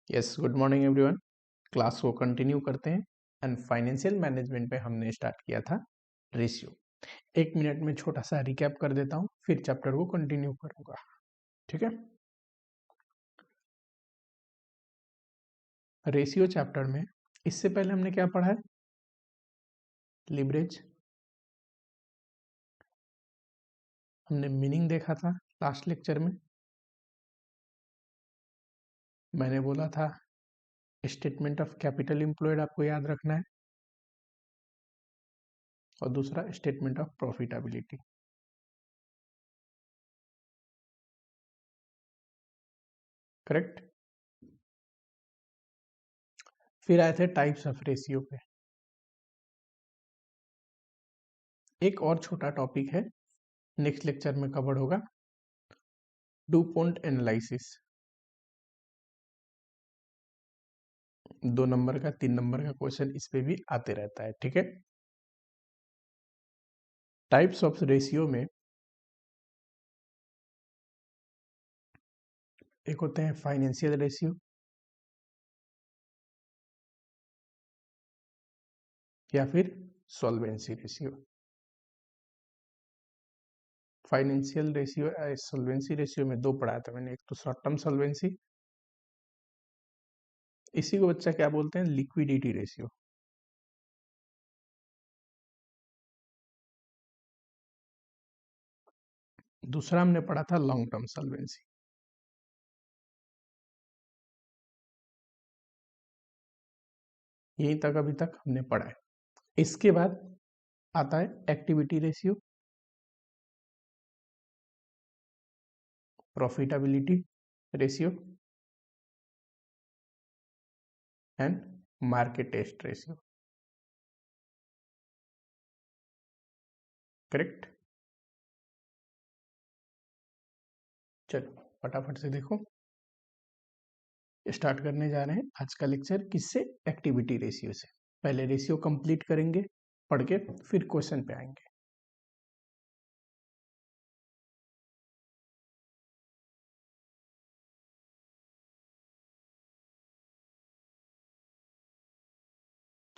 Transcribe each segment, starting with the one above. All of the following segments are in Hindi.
Yes, good morning everyone. Class को कंटिन्यू करते हैं एंड फाइनेंशियल मैनेजमेंट पे हमने स्टार्ट किया था रेशियो। 1 मिनट में छोटा सा रिकैप कर देता हूँ, फिर चैप्टर को कंटिन्यू करूंगा। ठीक है। रेशियो चैप्टर में इससे पहले हमने क्या पढ़ा है? लिवरेज। हमने मीनिंग देखा था लास्ट लेक्चर में। मैंने बोला था स्टेटमेंट ऑफ कैपिटल एम्प्लॉयड आपको याद रखना है, और दूसरा स्टेटमेंट ऑफ प्रॉफिटेबिलिटी। करेक्ट। फिर आए थे टाइप्स ऑफ रेशियो पे। एक और छोटा टॉपिक है, नेक्स्ट लेक्चर में कवर होगा, डुपॉन्ट एनालिसिस। 2 नंबर का 3 नंबर का क्वेश्चन इस पे भी आते रहता है। ठीक है। टाइप्स ऑफ रेशियो में एक होते हैं फाइनेंशियल रेशियो, या फिर solvency ratio. Financial ratio solvency ratio में दो पढ़ाया था मैंने, एक तो शॉर्ट टर्म सॉल्वेंसी, इसी को बच्चा क्या बोलते हैं? Liquidity ratio. दूसरा हमने पढ़ा था लॉन्ग टर्म सॉल्वेंसी। यहीं तक अभी तक हमने पढ़ा है। इसके बाद आता है activity ratio, profitability ratio and market test ratio. Correct. चलो फटाफट से देखो, स्टार्ट करने जा रहे हैं आज का लेक्चर किससे? एक्टिविटी रेशियो से। पहले रेशियो कंप्लीट करेंगे पढ़ के, फिर क्वेश्चन पे आएंगे।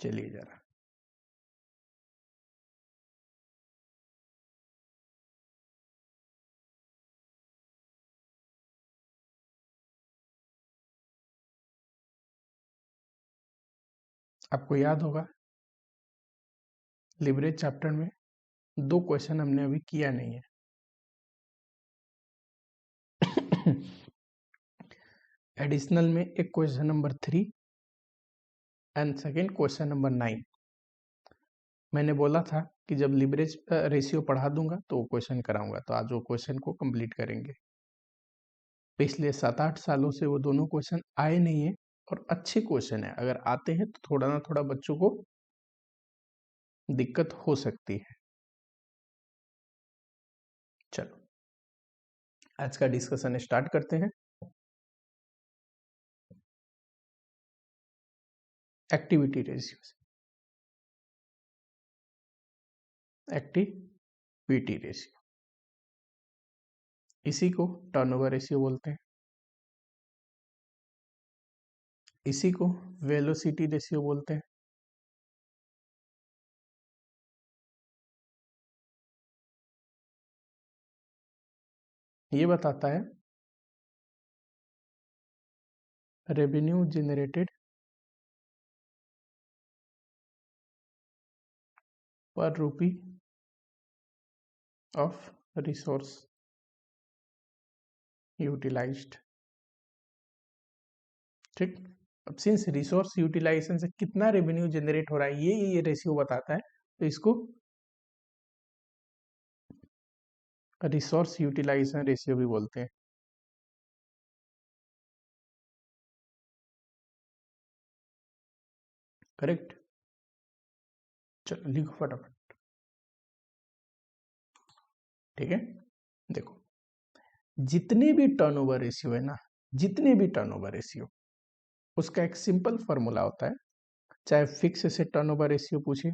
चलिए जरा, आपको याद होगा लिवरेज चैप्टर में 2 क्वेश्चन हमने अभी किया नहीं है। एडिशनल में एक question number 3 and second question number 9। मैंने बोला था कि जब लिवरेज रेशियो पढ़ा दूंगा तो वो क्वेश्चन कराऊंगा, तो आज वो क्वेश्चन को कंप्लीट करेंगे। पिछले 7-8 सालों से वो दोनों क्वेश्चन आए नहीं है, और अच्छे क्वेश्चन है। अगर आते हैं तो थोड़ा ना थोड़ा बच्चों को दिक्कत हो सकती है। चलो आज का डिस्कशन स्टार्ट करते हैं। एक्टिविटी रेशियो से। एक्टिविटी रेशियो, इसी को टर्नओवर रेशियो बोलते हैं, इसी को वेलोसिटी रेशियो बोलते हैं। ये बताता है रेवेन्यू जनरेटेड पर रूपी ऑफ रिसोर्स यूटिलाइज्ड। ठीक। अब सिंस रिसोर्स यूटिलाइजेशन से कितना रेवेन्यू जनरेट हो रहा है ये रेशियो बताता है, तो इसको रिसोर्स यूटिलाइजेशन रेशियो भी बोलते हैं। करेक्ट। चलो लिखो फटाफट। ठीक है। देखो, जितने भी टर्नओवर रेशियो है ना, जितने भी टर्नओवर रेशियो, उसका एक सिंपल फॉर्मूला होता है। चाहे फिक्स एसेट टर्नओवर रेशियो पूछे,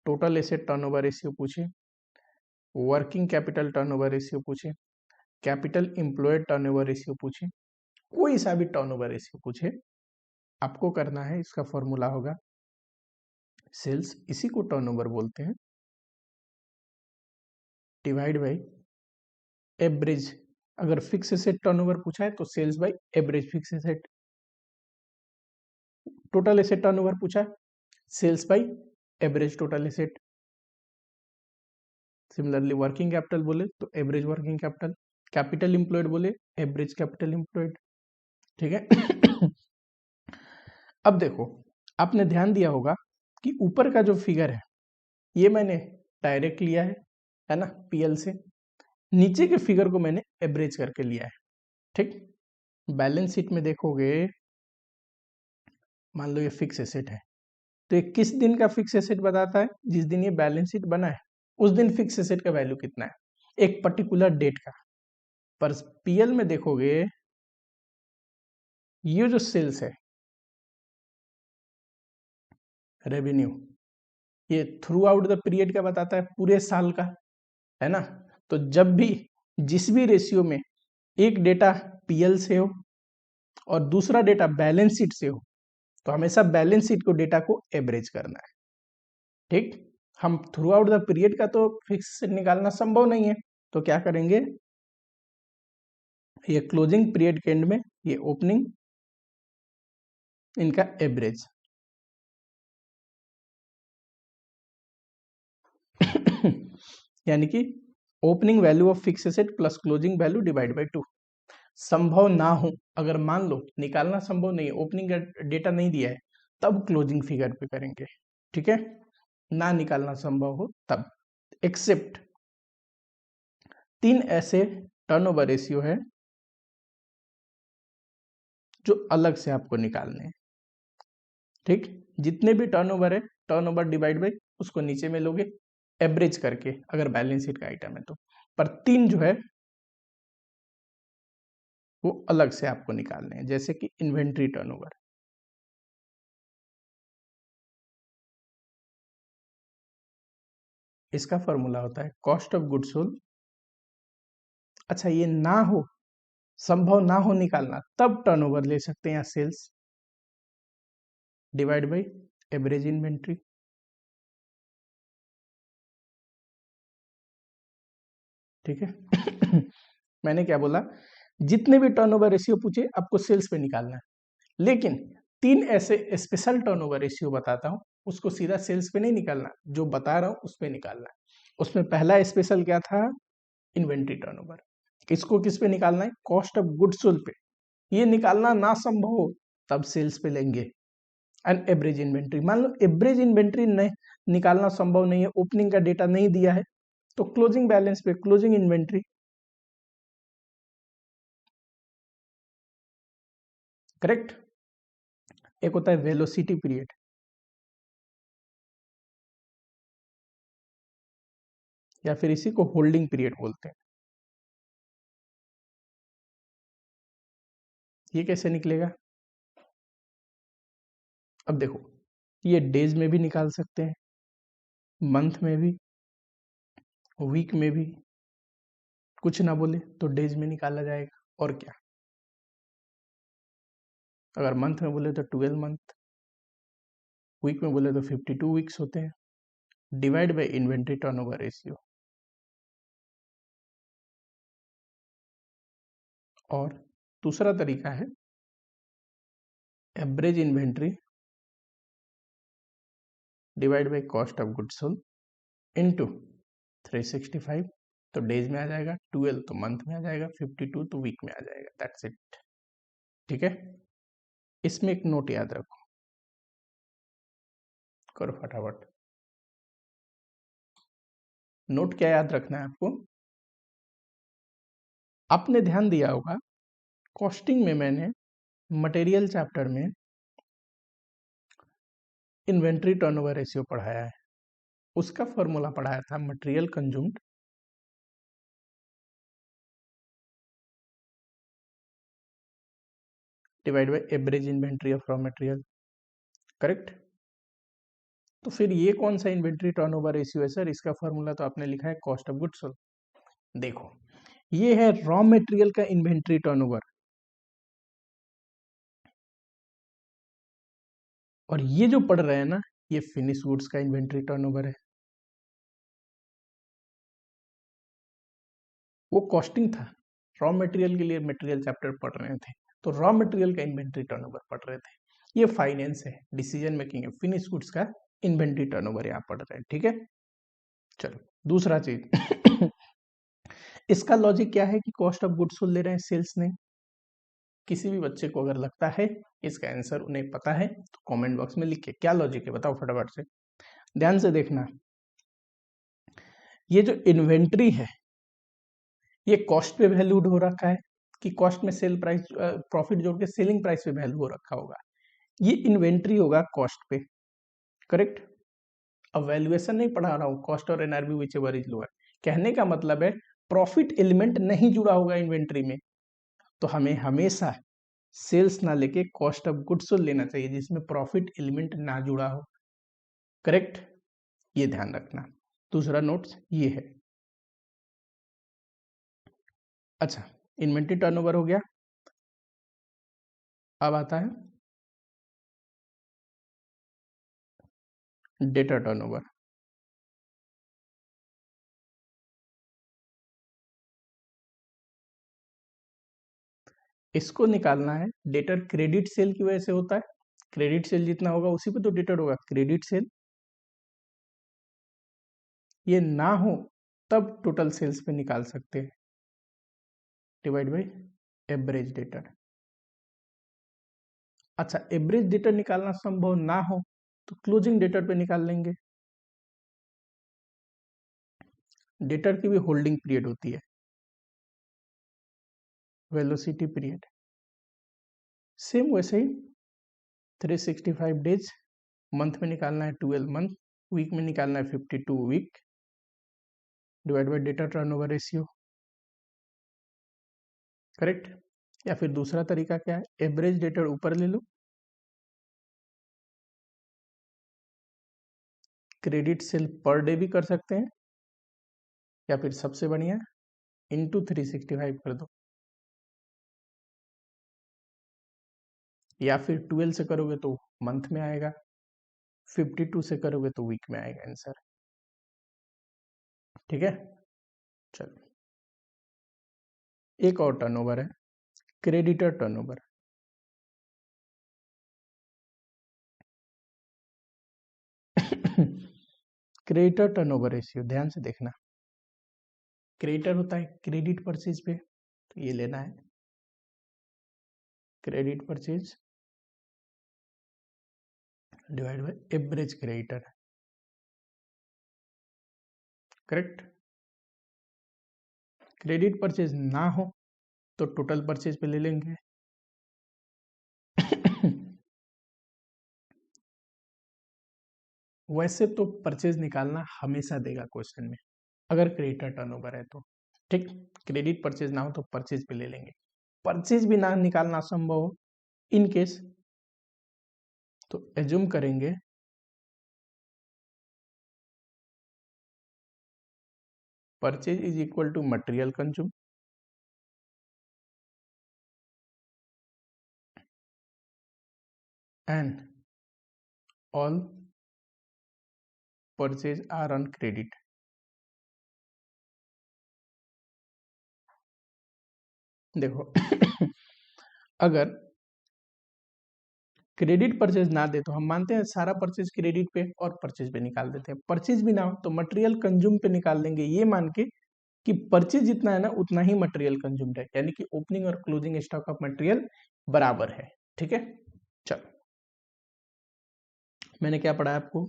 टोटल एसेट टर्नओवर रेशियो पूछे, वर्किंग कैपिटल टर्नओवर रेशियो पूछे, कैपिटल एम्प्लॉयड टर्नओवर रेशियो पूछे, कोई सा भी टर्नओवर रेशियो पूछे, आपको करना है, इसका फॉर्मूला होगा सेल्स, इसी को टर्नओवर बोलते हैं, डिवाइड बाई एवरेज। अगर फिक्स एसेट टर्नओवर पूछा है तो sales by average fix asset. Total asset turnover पूछा है, sales by average total asset. Similarly working capital बोले तो average working capital, capital employed बोले एवरेज कैपिटल एम्प्लॉयड। ठीक है। अब देखो, आपने ध्यान दिया होगा कि ऊपर का जो फिगर है ये मैंने डायरेक्ट लिया है ना, पीएल से। नीचे के फिगर को मैंने एवरेज करके लिया है। ठीक, बैलेंस शीट में देखोगे, मान लो ये फिक्स एसेट है, तो ये किस दिन का फिक्स एसेट बताता है? जिस दिन ये बैलेंस शीट बना है उस दिन फिक्स एसेट का वैल्यू कितना है, एक पर्टिकुलर डेट का। पर पीएल में देखोगे, ये जो सेल्स है, रेवेन्यू, ये थ्रू आउट द पीरियड का बताता है, पूरे साल का, है ना। तो जब भी जिस भी रेशियो में एक डेटा पीएल से हो और दूसरा डेटा बैलेंस शीट से हो, तो हमेशा बैलेंस शीट को डेटा को एवरेज करना है। ठीक, हम थ्रू आउट द पीरियड का तो फिक्स निकालना संभव नहीं है, तो क्या करेंगे, ये क्लोजिंग पीरियड के एंड में ये ओपनिंग, इनका एवरेज। यानी कि opening value of fix asset plus closing value divide by 2। संभव ना हो, अगर मान लो निकालना संभव नहीं है, ओपनिंग का डेटा नहीं दिया है, तब क्लोजिंग फिगर पे करेंगे। ठीक है, ना निकालना संभव हो तब। एक्सेप्ट 3 ऐसे टर्नओवर रेशियो है जो अलग से आपको निकालने हैं। ठीक, जितने भी टर्नओवर है, टर्नओवर डिवाइड बाय उसको नीचे में लोगे एवरेज करके, अगर बैलेंस शीट का आइटम है तो। पर 3 जो है वो अलग से आपको निकालने हैं, जैसे कि इन्वेंट्री टर्नओवर। इसका फॉर्मूला होता है कॉस्ट ऑफ गुड्स सोल्ड। अच्छा, ये ना हो, संभव ना हो निकालना, तब टर्नओवर ले सकते हैं, या sales divide by average inventory. ठीक है। मैंने क्या बोला, जितने भी टर्नओवर रेशियो पूछे आपको सेल्स पे निकालना है, लेकिन 3 ऐसे स्पेशल टर्नओवर रेशियो बताता हूं, उसको सीधा सेल्स पे नहीं निकालना, जो बता रहा हूं उस पे निकालना है। उसमें पहला स्पेशल क्या था, इन्वेंट्री टर्नओवर। इसको किस पे निकालना है, कॉस्ट ऑफ गुड्स सोल्ड पे। ये निकालना ना संभव हो तब सेल्स पे लेंगे। एंड एवरेज इन्वेंट्री, मान लो एवरेज इन्वेंट्री नहीं निकालना संभव नहीं है, ओपनिंग का डेटा नहीं दिया है, तो क्लोजिंग बैलेंस पे क्लोजिंग इन्वेंट्री। करेक्ट। एक होता है वेलोसिटी पीरियड, या फिर इसी को होल्डिंग पीरियड बोलते हैं। ये कैसे निकलेगा, अब देखो, ये डेज में भी निकाल सकते हैं, मंथ में भी, वीक में भी। कुछ ना बोले तो डेज में निकाला जाएगा, और क्या। अगर मंथ में बोले तो 12 मंथ, वीक में बोले तो 52 वीक्स होते हैं, divide bye inventory turnover ratio. और दूसरा तरीका है average inventory divide by cost of goods sold into 365, तो डेज में आ जाएगा, 12 तो मंथ में आ जाएगा, 52 तो वीक में आ जाएगा। That's it. ठीक है, इसमें एक नोट याद रखो, करो फटाफट। नोट क्या याद रखना है आपको, आपने ध्यान दिया होगा कॉस्टिंग में मैंने मटेरियल चैप्टर में इन्वेंट्री टर्नओवर रेशियो पढ़ाया है, उसका फॉर्मूला पढ़ाया था material consumed divide by average inventory of raw material. Correct. तो फिर ये कौन सा इन्वेंट्री टर्नओवर रेशियो है सर, इसका फॉर्मूला तो आपने लिखा है कॉस्ट ऑफ गुड्स सोल्ड। देखो, ये है रॉ मटेरियल का इन्वेंट्री टर्नओवर, और ये जो पढ़ रहे हैं ना, ये फिनिश गुड्स का इन्वेंट्री टर्नओवर है। वो कॉस्टिंग था, रॉ मटेरियल के लिए मटेरियल चैप्टर पढ़ रहे थे, तो रॉ मटेरियल का इन्वेंट्री टर्नओवर पढ़ रहे थे। ये फाइनेंस है, डिसीजन मेकिंग है, फिनिश गुड्स का इन्वेंट्री टर्नओवर यहाँ पढ़ रहे हैं, ठीक है। चलो दूसरा चीज इसका लॉजिक क्या है कि कॉस्ट ऑफ गुड्स सोल्ड ले रहे हैं, सेल्स नहीं। किसी भी बच्चे को अगर लगता है इसका आंसर उन्हें पता है तो कमेंट बॉक्स में लिख के क्या लॉजिक है बताओ फटाफट से। ध्यान से देखना, ये जो इन्वेंट्री है ये कॉस्ट पे वैल्यूड हो रखा है कि कॉस्ट में सेल प्राइस प्रॉफिट जोड़ के सेलिंग प्राइस पे वैल्यू हो रखा होगा। ये इन्वेंट्री होगा कॉस्ट पे, करेक्ट। अब वैल्यूएशन नहीं पढ़ा रहा हूँ, कॉस्ट और NRB which ever is lower. कहने का मतलब है प्रॉफिट एलिमेंट नहीं जुड़ा होगा इन्वेंट्री में, तो हमें हमेशा सेल्स ना लेके कॉस्ट ऑफ गुड्स लेना चाहिए जिसमें प्रॉफिट एलिमेंट ना जुड़ा हो, करेक्ट। ये ध्यान रखना। दूसरा नोट्स ये है। अच्छा, इन्वेंट्री टर्नओवर हो गया, अब आता है डेटा टर्नओवर। इसको निकालना है, डेटर क्रेडिट सेल की वजह से होता है, क्रेडिट सेल जितना होगा उसी पे तो डेटर होगा, क्रेडिट सेल। ये ना हो तब टोटल सेल्स पे निकाल सकते हैं, डिवाइड बाई एवरेज डेटर। अच्छा, एवरेज डेटर निकालना संभव ना हो तो क्लोजिंग डेटर पे निकाल लेंगे। डेटर की भी होल्डिंग पीरियड होती है, वेलोसिटी पीरियड। सेम वैसे ही 365 डेज, मंथ में निकालना है 12 मंथ, वीक में निकालना है 52 week, divide by debtor turnover ratio, correct. या फिर दूसरा तरीका क्या है, एवरेज डेटर ऊपर ले लो, क्रेडिट सेल पर डे भी कर सकते हैं, या फिर सबसे बढ़िया इंटू 365 कर दो, या फिर 12 से करोगे तो मंथ में आएगा, 52 से करोगे तो वीक में आएगा आंसर, ठीक है। चलो एक और टर्नओवर है, creditor turnover. Creditor turnover ratio ध्यान से देखना, क्रेडिटर होता है क्रेडिट परचेज पे, तो ये लेना है credit purchase divide by average creditor, correct. Credit purchase ना हो तो टोटल परचेज पे ले लेंगे। वैसे तो परचेज निकालना हमेशा देगा क्वेश्चन में अगर क्रेडिटर टर्नओवर है तो, ठीक। क्रेडिट परचेज ना हो तो परचेज पे ले लेंगे, परचेज भी ना निकालना संभव हो इन केस तो एज्यूम करेंगे purchase is equal to material consume and all purchase are on credit. देखो अगर क्रेडिट परचेज ना दे तो हम मानते हैं सारा परचेज क्रेडिट पे और परचेज पे निकाल देते हैं, परचेज भी ना हो तो मटेरियल कंज्यूम पे निकाल देंगे, ये मान के कि परचेज जितना है ना उतना ही मटेरियल कंज्यूम्ड है, यानी कि ओपनिंग और क्लोजिंग स्टॉक ऑफ मटेरियल बराबर है, ठीक है। चलो मैंने क्या पढ़ा आपको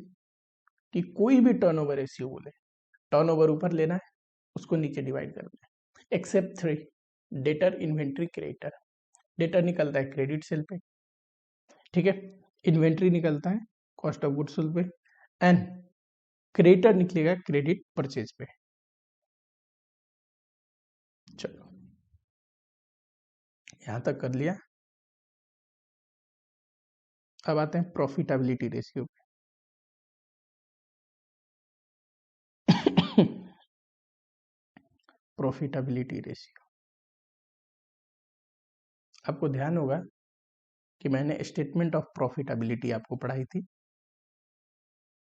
कि कोई भी टर्नओवर रेशियो बोले, टर्नओवर ऊपर लेना है उसको नीचे डिवाइड करना है, except 3, debtor inventory creditor. Debtor निकलता है क्रेडिट सेल पे, ठीक है। इन्वेंट्री निकलता है कॉस्ट ऑफ गुड्स सोल्ड पे, एंड क्रेडिटर निकलेगा क्रेडिट परचेज पे। चलो यहां तक कर लिया, अब आते हैं प्रॉफिटेबिलिटी रेशियो पे। प्रॉफिटेबिलिटी रेशियो, आपको ध्यान होगा कि मैंने स्टेटमेंट ऑफ प्रॉफिटेबिलिटी आपको पढ़ाई थी,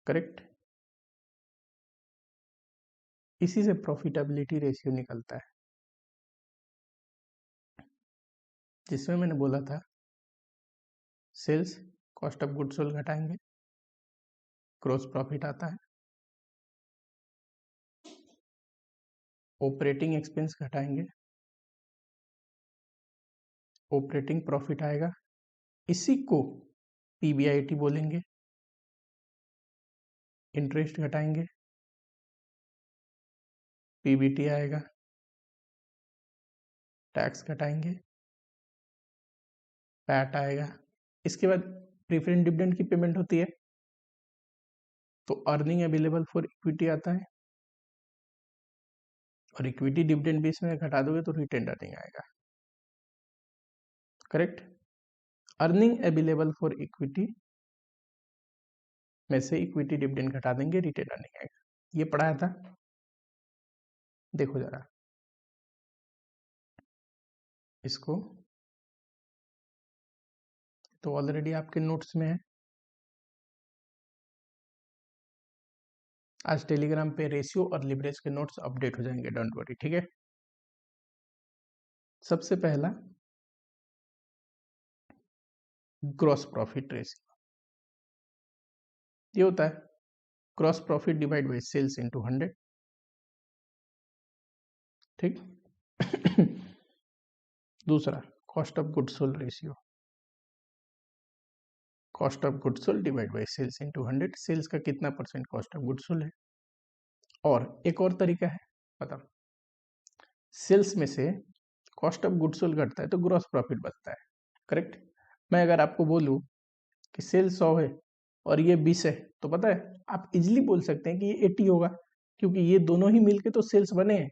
करेक्ट। इसी से प्रॉफिटेबिलिटी रेशियो निकलता है, जिसमें मैंने बोला था sales cost of goods sold घटाएंगे, ग्रॉस प्रॉफिट आता है, ऑपरेटिंग एक्सपेंस घटाएंगे, ऑपरेटिंग प्रॉफिट आएगा, इसी को पीबीआईटी बोलेंगे, इंटरेस्ट घटाएंगे, पीबीटी आएगा, टैक्स घटाएंगे, पैट आएगा। इसके बाद प्रेफरेंस डिविडेंड की पेमेंट होती है, तो अर्निंग अवेलेबल फॉर इक्विटी आता है, और इक्विटी डिविडेंड भी इसमें घटा दोगे तो रिटेन्ड अर्निंग आएगा, correct. Earning available for equity में से इक्विटी डिविडेंड घटा देंगे, रिटेन्ड अर्निंग आएगा। ये पढ़ाया था, देखो जरा इसको, तो ऑलरेडी आपके नोट्स में है। आज टेलीग्राम पे रेशियो और लिवरेज के नोट्स अपडेट हो जाएंगे, डोंट वरी, ठीक है। सबसे पहला ग्रॉस प्रॉफिट रेशियो, ये होता है gross profit divide by sales into 100, ठीक। दूसरा cost of goods sold ratio, cost of goods sold divide by sales into 100, sales का कितना percent cost of goods sold है। और एक और तरीका है, बताओ, सेल्स में से कॉस्ट ऑफ गुड्स सोल्ड घटता है तो ग्रॉस प्रॉफिट बचता है, करेक्ट। मैं अगर आपको बोलूं कि सेल्स 100 है और ये 20 है, तो पता है आप इजिली बोल सकते हैं कि ये 80 होगा, क्योंकि ये दोनों ही मिलके तो सेल्स बने हैं।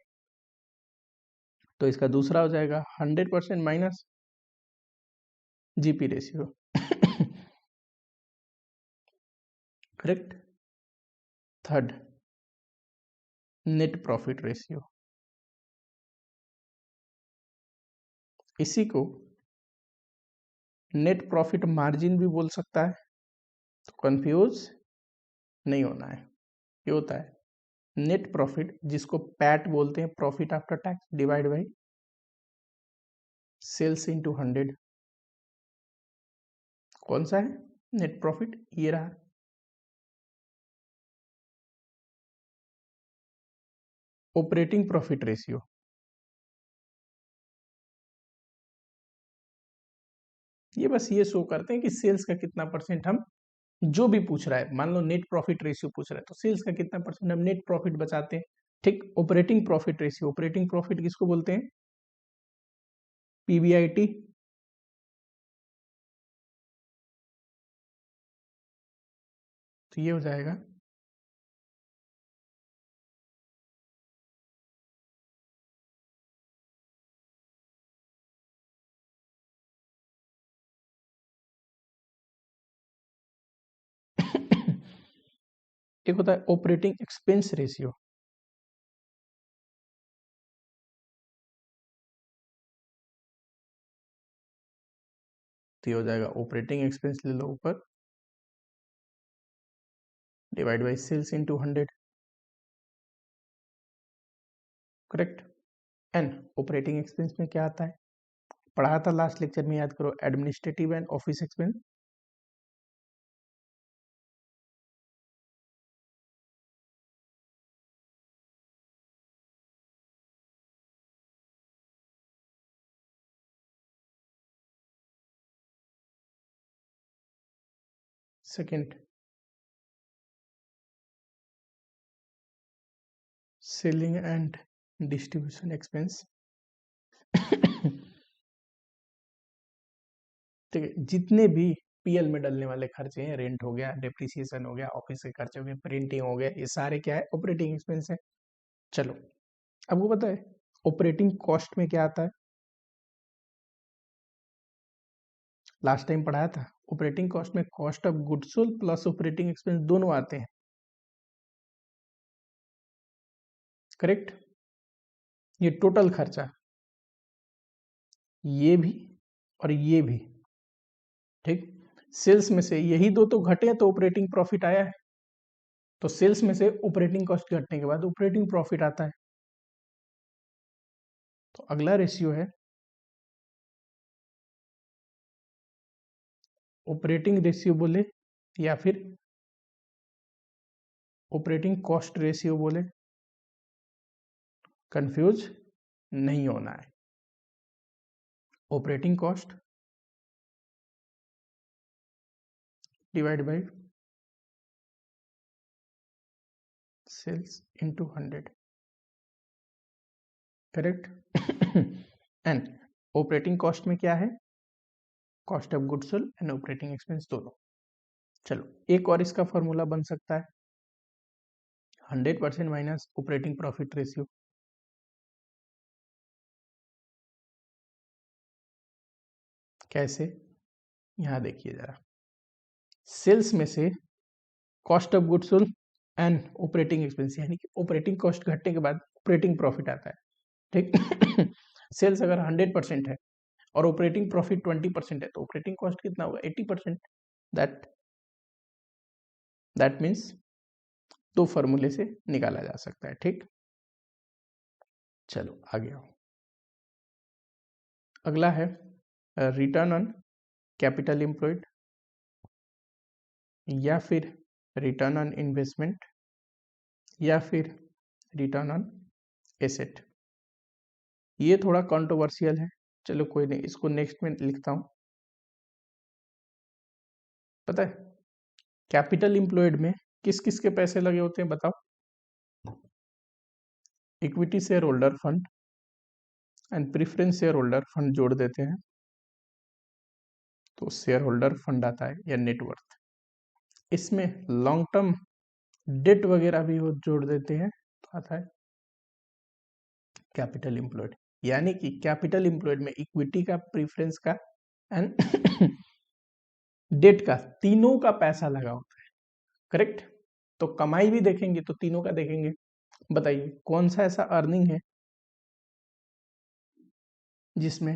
तो इसका दूसरा हो जाएगा 100% minus GP ratio, correct. Third net profit ratio, इसी को नेट प्रॉफिट मार्जिन भी बोल सकता है, तो कंफ्यूज नहीं होना है। ये होता है नेट प्रॉफिट, जिसको पैट बोलते हैं, profit after tax, divide by sales into 100। कौन सा है नेट प्रॉफिट, ये रहा। ऑपरेटिंग प्रॉफिट रेशियो, ये बस ये शो करते हैं कि सेल्स का कितना परसेंट हम, जो भी पूछ रहा है, मान लो नेट प्रॉफिट रेशियो पूछ रहा है, तो सेल्स का कितना परसेंट हम नेट प्रॉफिट बचाते हैं, ठीक। Operating profit ratio, operating profit किसको बोलते हैं, पीबीआईटी, तो ये हो जाएगा एक होता है ऑपरेटिंग एक्सपेंस रेशियो, तो ये हो जाएगा ऑपरेटिंग एक्सपेंस ले लो ऊपर, divide by sales into 100, correct. And operating expense में क्या आता है, पढ़ा था लास्ट लेक्चर में, याद करो, administrative and office expense, second selling and distribution expense, ठीक है। जितने भी पीएल में डलने वाले खर्चे हैं, रेंट हो गया, डेप्रिसिएशन हो गया, ऑफिस के खर्चे हो गए, प्रिंटिंग हो गया, ये सारे क्या है, ऑपरेटिंग एक्सपेंस है। चलो, आपको पता है ऑपरेटिंग कॉस्ट में क्या आता है, लास्ट टाइम पढ़ाया था। ऑपरेटिंग कॉस्ट में cost of goods sold plus operating expense दोनों आते हैं, करेक्ट। ये टोटल खर्चा, ये भी और ये भी, ठीक। सेल्स में से यही दो तो घटे तो ऑपरेटिंग प्रॉफिट आया है, तो सेल्स में से ऑपरेटिंग कॉस्ट घटने के बाद ऑपरेटिंग प्रॉफिट आता है। तो अगला रेशियो है ऑपरेटिंग रेशियो बोले या फिर ऑपरेटिंग कॉस्ट रेशियो बोले, कंफ्यूज नहीं होना है। Operating cost divide by sales into 100, correct. And operating cost में क्या है, cost of goods sold and operating expense दोनों। चलो एक और इसका फॉर्मूला बन सकता है 100% माइनस ऑपरेटिंग प्रॉफिट रेशियो। कैसे, यहां देखिए जरा, सेल्स में से cost of goods sold and operating expense, यानी कि ऑपरेटिंग कॉस्ट घटने के बाद ऑपरेटिंग प्रॉफिट आता है, ठीक। सेल्स अगर 100% है और ऑपरेटिंग प्रॉफिट 20% है तो ऑपरेटिंग कॉस्ट कितना होगा, 80%। दैट दैट मीन्स दो फॉर्मूले से निकाला जा सकता है, ठीक। चलो आगे आओ। अगला है रिटर्न ऑन कैपिटल एम्प्लॉयड या फिर रिटर्न ऑन इन्वेस्टमेंट या फिर रिटर्न ऑन एसेट। ये थोड़ा कंट्रोवर्शियल है, चलो कोई नहीं, इसको नेक्स्ट में लिखता हूं। पता है कैपिटल एम्प्लॉयड में किस किस के पैसे लगे होते हैं बताओ, equity share holder fund and preference share holder fund जोड़ देते हैं तो शेयर होल्डर फंड आता है या नेटवर्थ। इसमें लॉन्ग टर्म डेट वगैरह भी वो जोड़ देते हैं तो आता है कैपिटल एम्प्लॉयड। यानी कि कैपिटल एम्प्लॉयड में इक्विटी का, प्रेफरेंस का एंड डेट का, तीनों का पैसा लगा होता है, करेक्ट। तो कमाई भी देखेंगे तो तीनों का देखेंगे। बताइए कौन सा ऐसा अर्निंग है जिसमें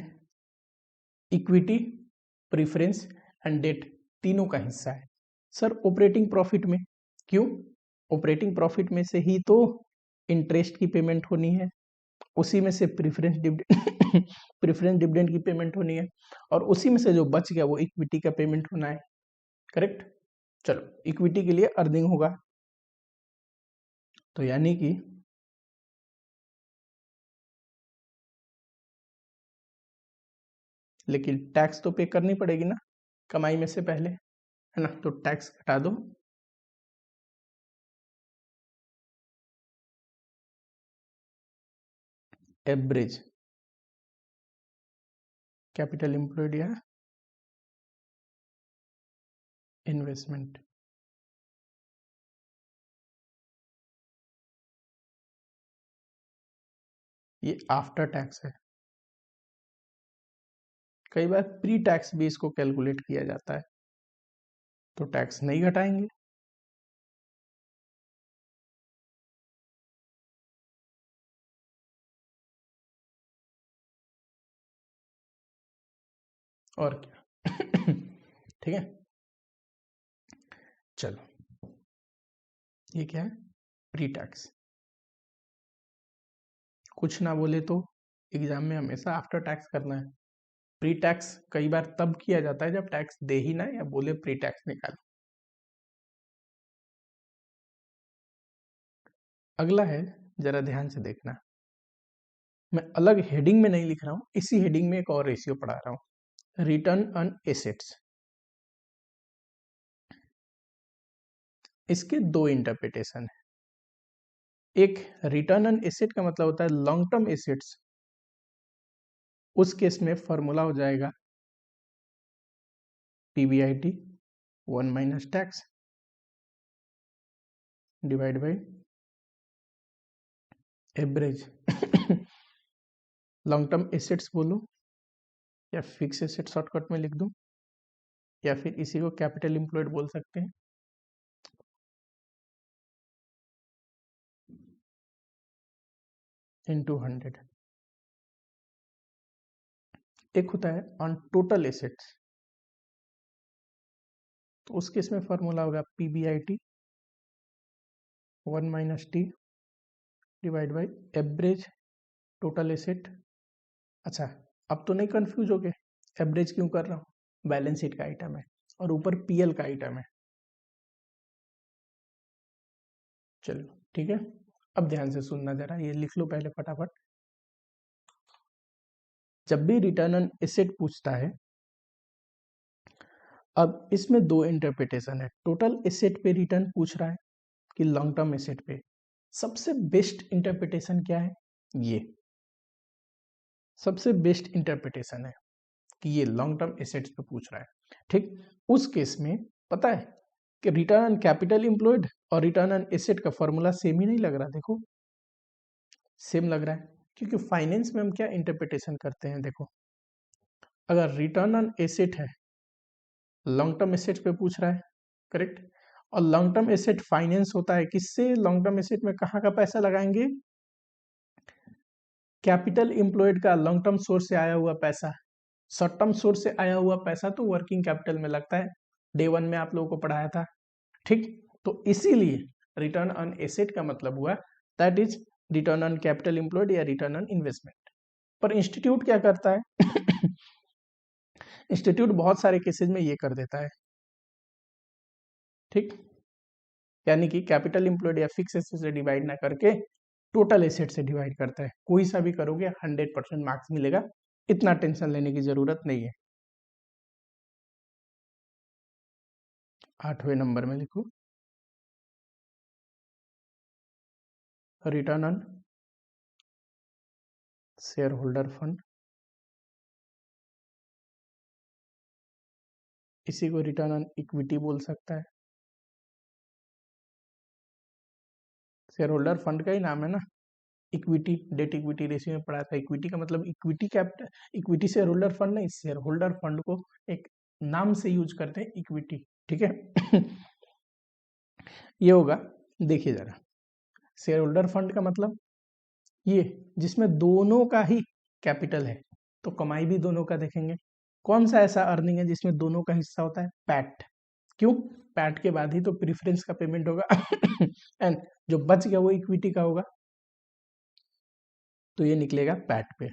इक्विटी, प्रेफरेंस एंड डेट तीनों का हिस्सा है। सर ऑपरेटिंग प्रॉफिट में। क्यों, ऑपरेटिंग प्रॉफिट में से ही तो इंटरेस्ट की पेमेंट होनी है, उसी में से प्रेफरेंस डिविडेंड प्रेफरेंस डिविडेंड की पेमेंट होनी है, और उसी में से जो बच गया वो इक्विटी का पेमेंट होना है, करेक्ट। चलो इक्विटी के लिए अर्निंग होगा, तो यानी कि लेकिन टैक्स तो पे करनी पड़ेगी ना कमाई में से पहले, है ना, तो टैक्स घटा दो। एवरेज कैपिटल एम्प्लॉयड या इन्वेस्टमेंट, ये आफ्टर टैक्स है। कई बार प्री टैक्स भी इसको कैलकुलेट किया जाता है, तो टैक्स नहीं घटाएंगे। और क्या ठीक है। चलो ये क्या है, प्री टैक्स। कुछ ना बोले तो एग्जाम में हमेशा आफ्टर टैक्स करना है। प्री टैक्स कई बार तब किया जाता है जब टैक्स दे ही ना या बोले प्री टैक्स निकालो। अगला है, जरा ध्यान से देखना, मैं अलग हेडिंग में नहीं लिख रहा हूं, इसी हेडिंग में एक और रेशियो पढ़ा रहा हूं, रिटर्न ऑन एसेट्स। इसके दो इंटरप्रिटेशन है। एक, रिटर्न ऑन एसेट का मतलब होता है लॉन्ग टर्म एसेट्स, उस केस में फॉर्मूला हो जाएगा PBIT 1 minus tax divide by average long term assets बोलो या फिक्स एसेट शॉर्टकट में लिख दूं, या फिर इसी को कैपिटल एम्प्लॉयड बोल सकते हैं। इनटू 100। एक होता है ऑन टोटल एसेट्स, तो उस केस में फॉर्मूला होगा PBIT 1 minus T divide by average total asset. अच्छा, अब तो नहीं कंफ्यूज हो गए, एवरेज क्यों कर रहा हूँ, बैलेंस शीट का आइटम है और ऊपर PL का आइटम है। चलो ठीक है, अब ध्यान से सुनना जरा, ये लिख लो पहले फटाफट। जब भी रिटर्न ऑन एसेट पूछता है, अब इसमें दो इंटरप्रिटेशन है, टोटल एसेट पे रिटर्न पूछ रहा है कि लॉन्ग टर्म एसेट पे। सबसे बेस्ट इंटरप्रिटेशन क्या है, ये सबसे बेस्ट इंटरप्रिटेशन है कि ये लॉन्ग टर्म एसेट्स पे पूछ रहा है। ठीक, उस केस में पता है कि रिटर्न ऑन कैपिटल एम्प्लॉयड और रिटर्न ऑन एसेट का फॉर्मूला सेम ही नहीं लग रहा, देखो सेम लग रहा है, क्योंकि फाइनेंस में हम क्या इंटरप्रिटेशन करते हैं, देखो अगर रिटर्न ऑन एसेट है, लॉन्ग टर्म एसेट पे पूछ रहा है, करेक्ट, और लॉन्ग टर्म एसेट फाइनेंस होता है किससे, लॉन्ग टर्म एसेट में कहाँ का पैसा लगाएंगे, कैपिटल एम्प्लॉयड का लॉन्ग टर्म सोर्स से आया हुआ पैसा। शॉर्ट टर्म सोर्स से आया हुआ पैसा तो वर्किंग कैपिटल में लगता है, डे 1 में आप लोगों को पढ़ाया था। ठीक, तो इसीलिए रिटर्न ऑन एसेट का मतलब हुआ that is return on capital employed या रिटर्न ऑन इन्वेस्टमेंट। पर इंस्टीट्यूट क्या करता है इंस्टीट्यूट बहुत सारे केसेस में ये कर देता है, ठीक, यानी कि कैपिटल एम्प्लॉयड या फिक्स एसेट से डिवाइड ना करके टोटल एसेट से डिवाइड करता है। कोई सा भी करोगे 100% मार्क्स मिलेगा, इतना टेंशन लेने की जरूरत नहीं है। 8वें नंबर में लिखो return on share holder fund, इसी को रिटर्न ऑन इक्विटी बोल सकता है। शेयर होल्डर फंड का ही नाम है ना, इक्विटी, डेट इक्विटी रेशियो में पढ़ा था। इक्विटी का मतलब equity capital, equity share holder fund नहीं, शेयर होल्डर फंड को एक नाम से यूज करते हैं, इक्विटी, ठीक है ये होगा, देखिए जरा, शेयर होल्डर फंड का मतलब ये जिसमें दोनों का ही कैपिटल है, तो कमाई भी दोनों का देखेंगे। कौन सा ऐसा अर्निंग है जिसमें दोनों का हिस्सा होता है, पैट। क्यों, पैट के बाद ही तो प्रीफरेंस का पेमेंट होगा एंड जो बच गया वो इक्विटी का होगा, तो ये निकलेगा पैट पे।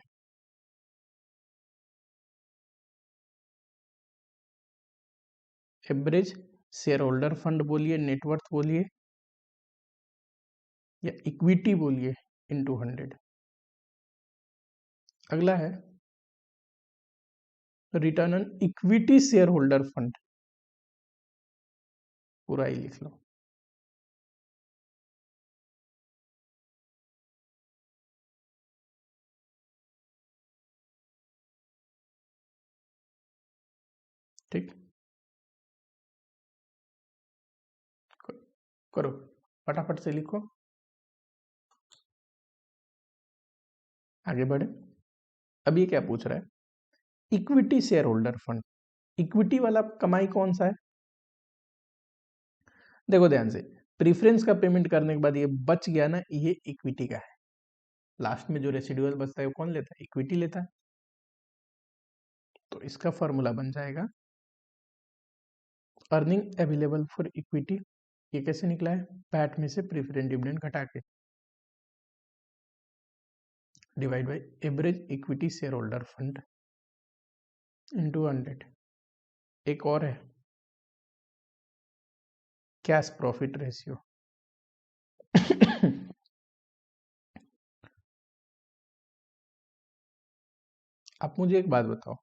एवरेज शेयर होल्डर फंड बोलिए, नेटवर्थ बोलिए या इक्विटी बोलिए इनटू 100। अगला है return on equity share holder fund, पूरा ही लिख लो। ठीक, करो फटाफट से लिखो, आगे बढ़े। अब ये क्या पूछ रहा है, equity share holder fund, equity वाला कमाई कौन सा है, देखो ध्यान से, प्रीफरेंस का पेमेंट करने के बाद ये बच गया ना, ये इक्विटी का है। लास्ट में जो रेसिडुअल बचता है वो कौन लेता है, इक्विटी लेता है। तो इसका फॉर्मूला बन जाएगा अर्निंग अवेलेबल फॉर इक्विटी, ये कैसे निकला है, पैट में से प्रीफरेंस डिविडेंड घटा के, divide by average equity share holder fund into 100। एक और है कैश प्रॉफिट रेशियो आप मुझे एक बात बताओ,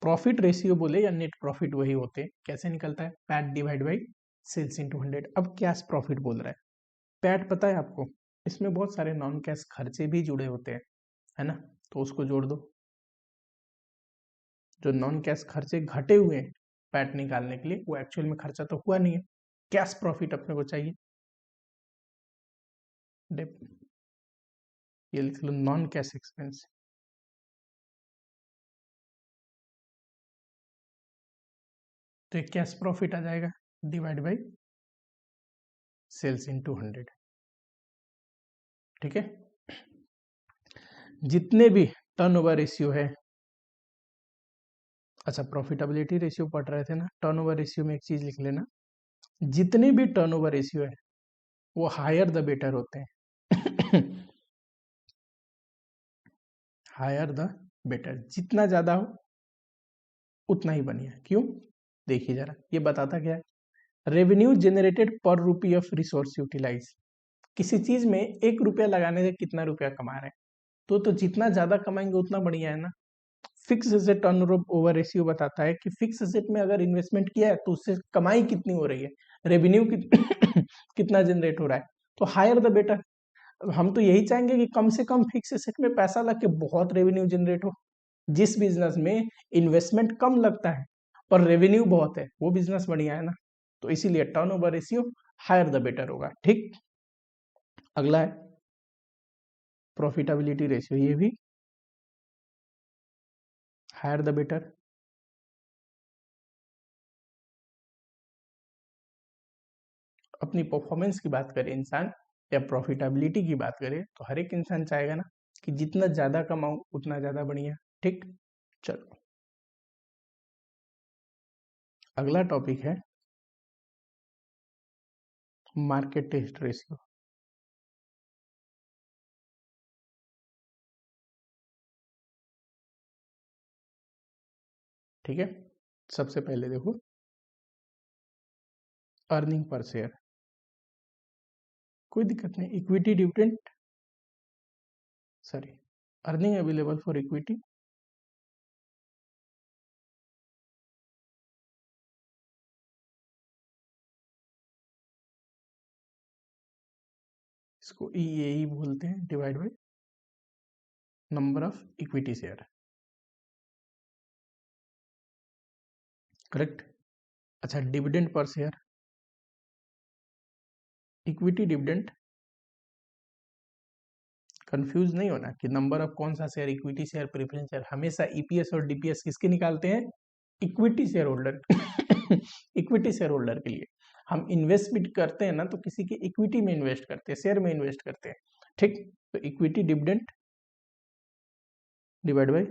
प्रॉफिट रेशियो बोले या नेट प्रॉफिट वही होते हैं, कैसे निकलता है, PAT divide by sales into 100। अब कैश प्रॉफिट बोल रहा है, पैट पता है आपको, इसमें बहुत सारे नॉन कैश खर्चे भी जुड़े होते हैं, है ना, तो उसको जोड़ दो। जो नॉन कैश खर्चे घटे हुए हैं पैट निकालने के लिए, वो एक्चुअल में खर्चा तो हुआ नहीं है, कैश प्रॉफिट अपने को चाहिए। ये लिख लो नॉन कैश एक्सपेंस, तो एक कैश प्रॉफिट आ जाएगा डिवाइड बाई सेल्स इनटू 100। ठीक है, जितने भी टर्नओवर रेशियो है अच्छा, प्रॉफिटेबिलिटी रेशियो पढ़ रहे थे ना, टर्नओवर रेशियो में एक चीज लिख लेना, जितने भी टर्नओवर रेशियो है वो हायर द बेटर होते हैं। हायर द बेटर, जितना ज्यादा हो उतना ही बढ़िया। क्यों? देखिए जरा, ये बताता क्या है, रेवेन्यू जनरेटेड पर रूपी ऑफ रिसोर्स यूटिलाइज, किसी चीज में 1 रुपया लगाने से कितना रुपया कमा रहे हैं, तो जितना ज्यादा कमाएंगे उतना बढ़िया है ना। फिक्स एसेट टर्नओवर रेशियो बताता है कि फिक्स एसेट में अगर इन्वेस्टमेंट किया है तो उससे कमाई कितनी हो रही है, रेवेन्यू कितना जनरेट हो रहा है, तो हायर द बेटर। हम तो यही चाहेंगे कि कम से कम फिक्स एसेट में पैसा लग के बहुत रेवेन्यू जनरेट हो। जिस बिजनेस में इन्वेस्टमेंट कम लगता है पर रेवेन्यू बहुत है वो बिजनेस बढ़िया है ना। तो इसीलिए turnover ratio higher the better होगा। ठीक, अगला है प्रॉफिटेबिलिटी रेशियो, ये भी हायर द बेटर। अपनी परफॉर्मेंस की बात करें इंसान या प्रॉफिटेबिलिटी की बात करें तो हर एक इंसान चाहेगा ना कि जितना ज्यादा कमाऊं उतना ज्यादा बढ़िया। ठीक, चलो अगला टॉपिक है मार्केट टेस्ट रेशियो। ठीक है, सबसे पहले देखो अर्निंग पर शेयर, कोई दिक्कत नहीं, equity dividend, sorry, earning available for equity, इसको ई बोलते हैं, divide by number of equity share. Correct. अच्छा, dividend per share, equity dividend, confuse नहीं होना कि नंबर ऑफ कौन सा share, equity share, preference share, हमेशा ईपीएस और डीपीएस किसके निकालते हैं, equity share holder. Equity share holder के लिए हम इन्वेस्ट भी करते हैं ना तो किसी के इक्विटी में इन्वेस्ट करते हैं, शेयर में इन्वेस्ट करते हैं। ठीक, तो equity dividend divide by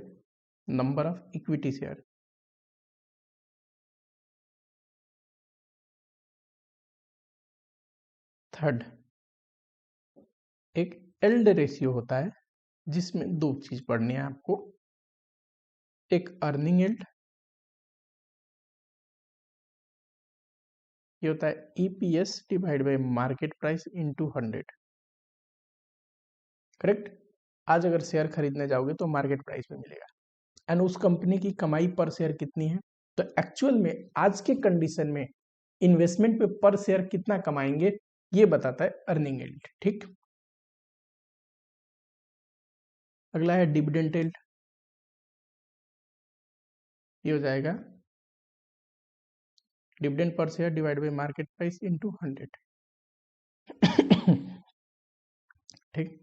number of equity share. Third, एक एल्ड रेशियो होता है जिसमें दो चीज पढ़नी है आपको, एक अर्निंग एल्ड, ये होता है EPS divide by market price into 100। Correct. आज अगर शेयर खरीदने जाओगे तो मार्केट प्राइस में मिलेगा, एंड उस कंपनी की कमाई पर शेयर कितनी है, तो एक्चुअल में आज के कंडीशन में इन्वेस्टमेंट पे पर शेयर कितना कमाएंगे ये बताता है अर्निंग यील्ड। ठीक, अगला है डिविडेंड यील्ड, ये हो जाएगा dividend per share divide by market price into 100। ठीक,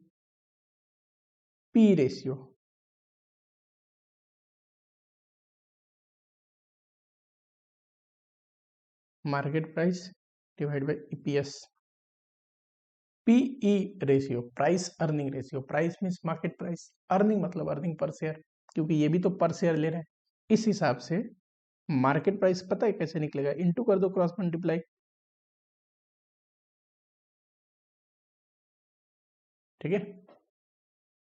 P ratio, market price divide by EPS. PE ratio, price earning ratio, price means market price, earning मतलब अर्निंग पर शेयर, क्योंकि ये भी तो पर शेयर ले रहे हैं। इस हिसाब से मार्केट प्राइस पता है कैसे निकलेगा, इनटू कर दो, क्रॉस मल्टीप्लाई। ठीक है,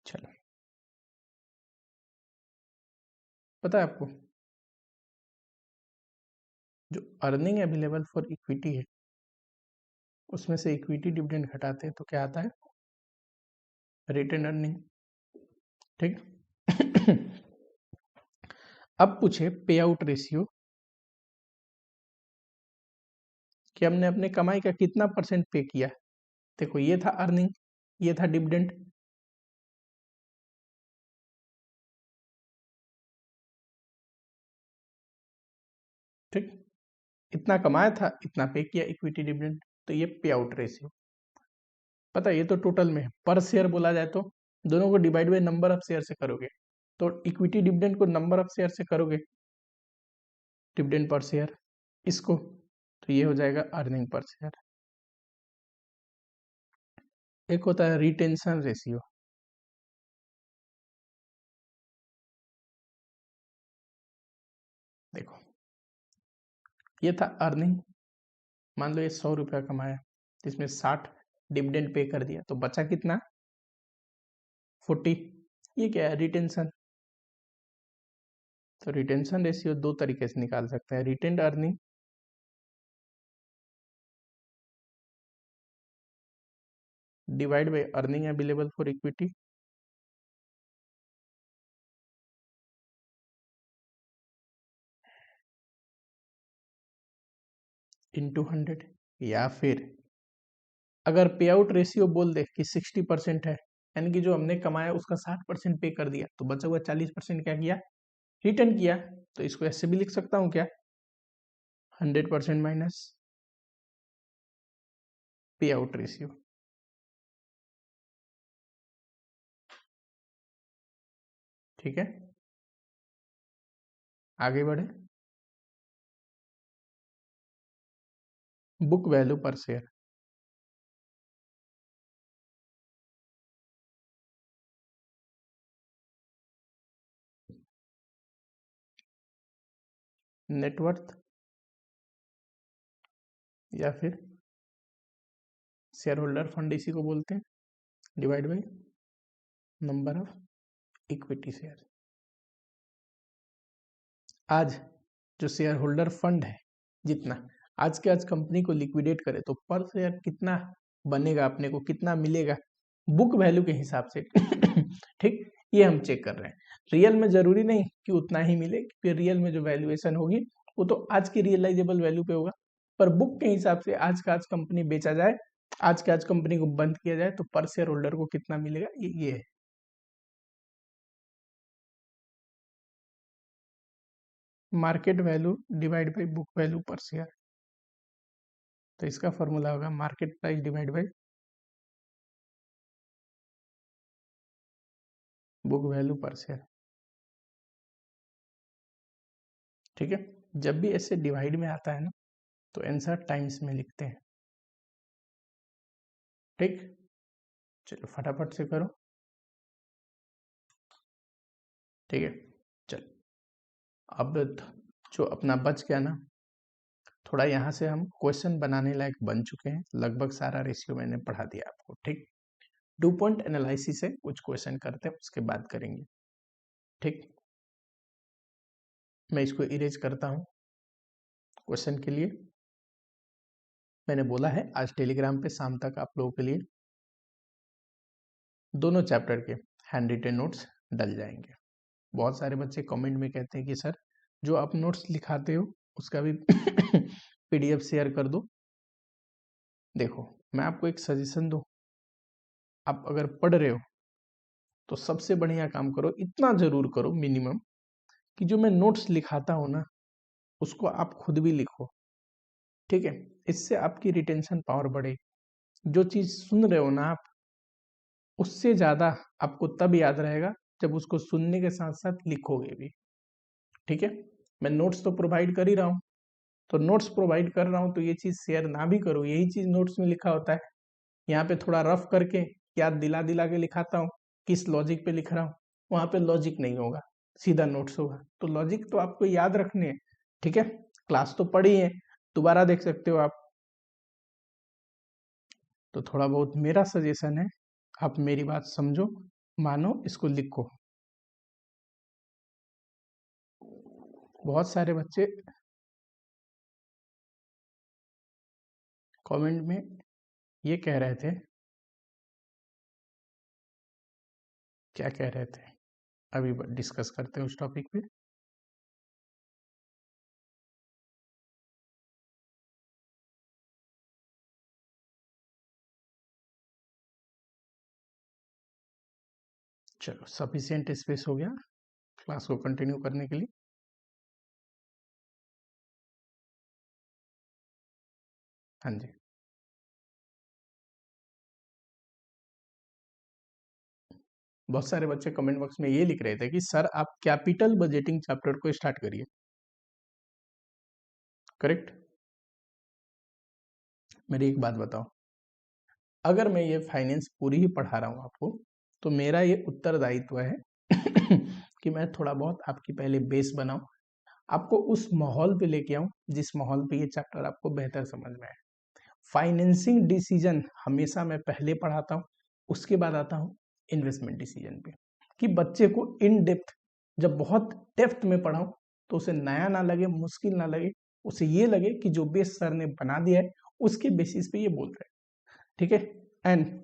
चलो पता है आपको जो अर्निंग अवेलेबल फॉर इक्विटी है उसमें से इक्विटी डिविडेंड घटाते हैं तो क्या आता है, रिटेन अर्निंग। ठीक। अब पूछे पे आउट रेशियो, कि हमने अपने कमाई का कितना परसेंट पे किया। देखो ये था अर्निंग, ये था डिविडेंड, ठीक, इतना कमाया था इतना पे किया इक्विटी डिविडेंड, तो ये पे आउट रेशियो। पता है ये तो टोटल में है, पर शेयर बोला जाए तो दोनों को divide by number of share से करोगे, तो इक्विटी डिविडेंड को नंबर ऑफ शेयर से करोगे, डिविडेंड पर शेयर इसको, तो ये हो जाएगा अर्निंग पर शेयर। एक होता है रिटेंशन रेशियो, ये था अर्निंग। मान लो ये 100 रुपया कमाया, इसमें 60 डिविडेंड पे कर दिया, तो बचा कितना? 40। ये क्या है? रिटेंशन। तो रिटेंशन रेशियो दो तरीके से निकाल सकते हैं, retained earning divide by earning available for equity into 100, या फिर अगर पे आउट रेशियो बोल दे कि 60% है, यानी कि जो हमने कमाया उसका 60% पे कर दिया, तो बचा हुआ 40% क्या किया? रिटर्न किया। तो इसको ऐसे भी लिख सकता हूं क्या? 100% माइनस पे आउट रेशियो। ठीक है, आगे बढ़े। बुक वैल्यू पर शेयर, नेटवर्थ या फिर शेयर होल्डर फंड इसी को बोलते हैं, divide by number of equity share. आज जो शेयर होल्डर फंड है, जितना आज के आज कंपनी को लिक्विडेट करे तो पर शेयर कितना बनेगा, अपने को कितना मिलेगा बुक वैल्यू के हिसाब से। ठीक, ये हम चेक कर रहे हैं। रियल में जरूरी नहीं कि उतना ही मिले, क्योंकि रियल में जो वैल्यूएशन होगी वो तो आज की रियलाइजेबल वैल्यू पे होगा, पर बुक के हिसाब से आज का आज कंपनी बेचा जाए, आज के आज कंपनी को बंद किया जाए, तो पर शेयर होल्डर को कितना मिलेगा, ये है। Market value divide by book value पर शेयर। तो इसका फॉर्मूला होगा market price divide by book value पर शेयर। ठीक है, जब भी ऐसे डिवाइड में आता है ना, तो आंसर टाइम्स में लिखते हैं। ठीक, चलो फटाफट से करो। ठीक है, चल अब जो अपना बच गया ना, थोड़ा यहाँ से हम क्वेश्चन बनाने लायक बन चुके हैं, लगभग सारा रेशियो मैंने पढ़ा दिया आपको। ठीक, 2 पॉइंट एनालिसिस से कुछ क्वेश्चन करते हैं, उसके बाद करेंगे। ठीक, मैं इसको इरेज करता हूँ क्वेश्चन के लिए। मैंने बोला है आज टेलीग्राम पे शाम तक आप लोगों के लिए दोनों चैप्टर के हैंड रिटेन नोट्स डल जाएंगे। बहुत सारे बच्चे कमेंट में कहते हैं कि सर जो आप नोट्स लिखाते हो उसका भी पीडीएफ शेयर कर दो। देखो, मैं आपको एक सजेशन दूं, आप अगर पढ़ रहे हो तो सबसे बढ़िया काम करो, इतना जरूर करो मिनिमम, कि जो मैं नोट्स लिखाता हूँ ना उसको आप खुद भी लिखो। ठीक है, इससे आपकी रिटेंशन पावर बढ़ेगी। जो चीज सुन रहे हो ना आप, उससे ज्यादा आपको तब याद रहेगा जब उसको सुनने के साथ साथ लिखोगे भी। ठीक है, मैं नोट्स तो प्रोवाइड कर ही रहा हूँ, तो नोट्स प्रोवाइड कर रहा हूँ तो ये चीज शेयर ना भी करो, यही चीज नोट्स में लिखा होता है। यहाँ पे थोड़ा रफ करके याद दिला दिला के लिखाता हूँ किस लॉजिक पे लिख रहा हूँ, वहां पे लॉजिक नहीं होगा, सीधा नोट्स होगा। तो लॉजिक तो आपको याद रखने हैं। ठीक है, क्लास तो पढ़ी है, दोबारा देख सकते हो आप। तो थोड़ा बहुत मेरा सजेशन है, आप मेरी बात समझो, मानो, इसको लिखो। बहुत सारे बच्चे कमेंट में ये कह रहे थे, क्या कह रहे थे, अभी डिस्कस करते हैं उस टॉपिक पे। चलो सफिशिएंट स्पेस हो गया क्लास को कंटिन्यू करने के लिए। हाँ जी, बहुत सारे बच्चे कमेंट बॉक्स में ये लिख रहे थे कि सर आप कैपिटल बजटिंग चैप्टर को स्टार्ट करिए। करेक्ट। मेरी एक बात बताओ, अगर मैं ये फाइनेंस पूरी ही पढ़ा रहा हूँ आपको, तो मेरा ये उत्तरदायित्व है कि मैं थोड़ा बहुत आपकी पहले बेस बनाऊं, आपको उस माहौल पे लेके आऊं जिस माहौल पे ये चैप्टर आपको बेहतर समझ में आए। फाइनेंसिंग डिसीजन हमेशा मैं पहले पढ़ाता हूँ, उसके बाद आता हूँ इन्वेस्टमेंट डिसीजन पे, कि बच्चे को इन डेप्थ, जब बहुत डेप्थ में पढ़ाऊं तो उसे नया ना लगे, मुश्किल ना लगे, उसे ये लगे कि जो बेस सर ने बना दिया है उसके बेसिस पे ये बोल रहे हैं। ठीक है। एंड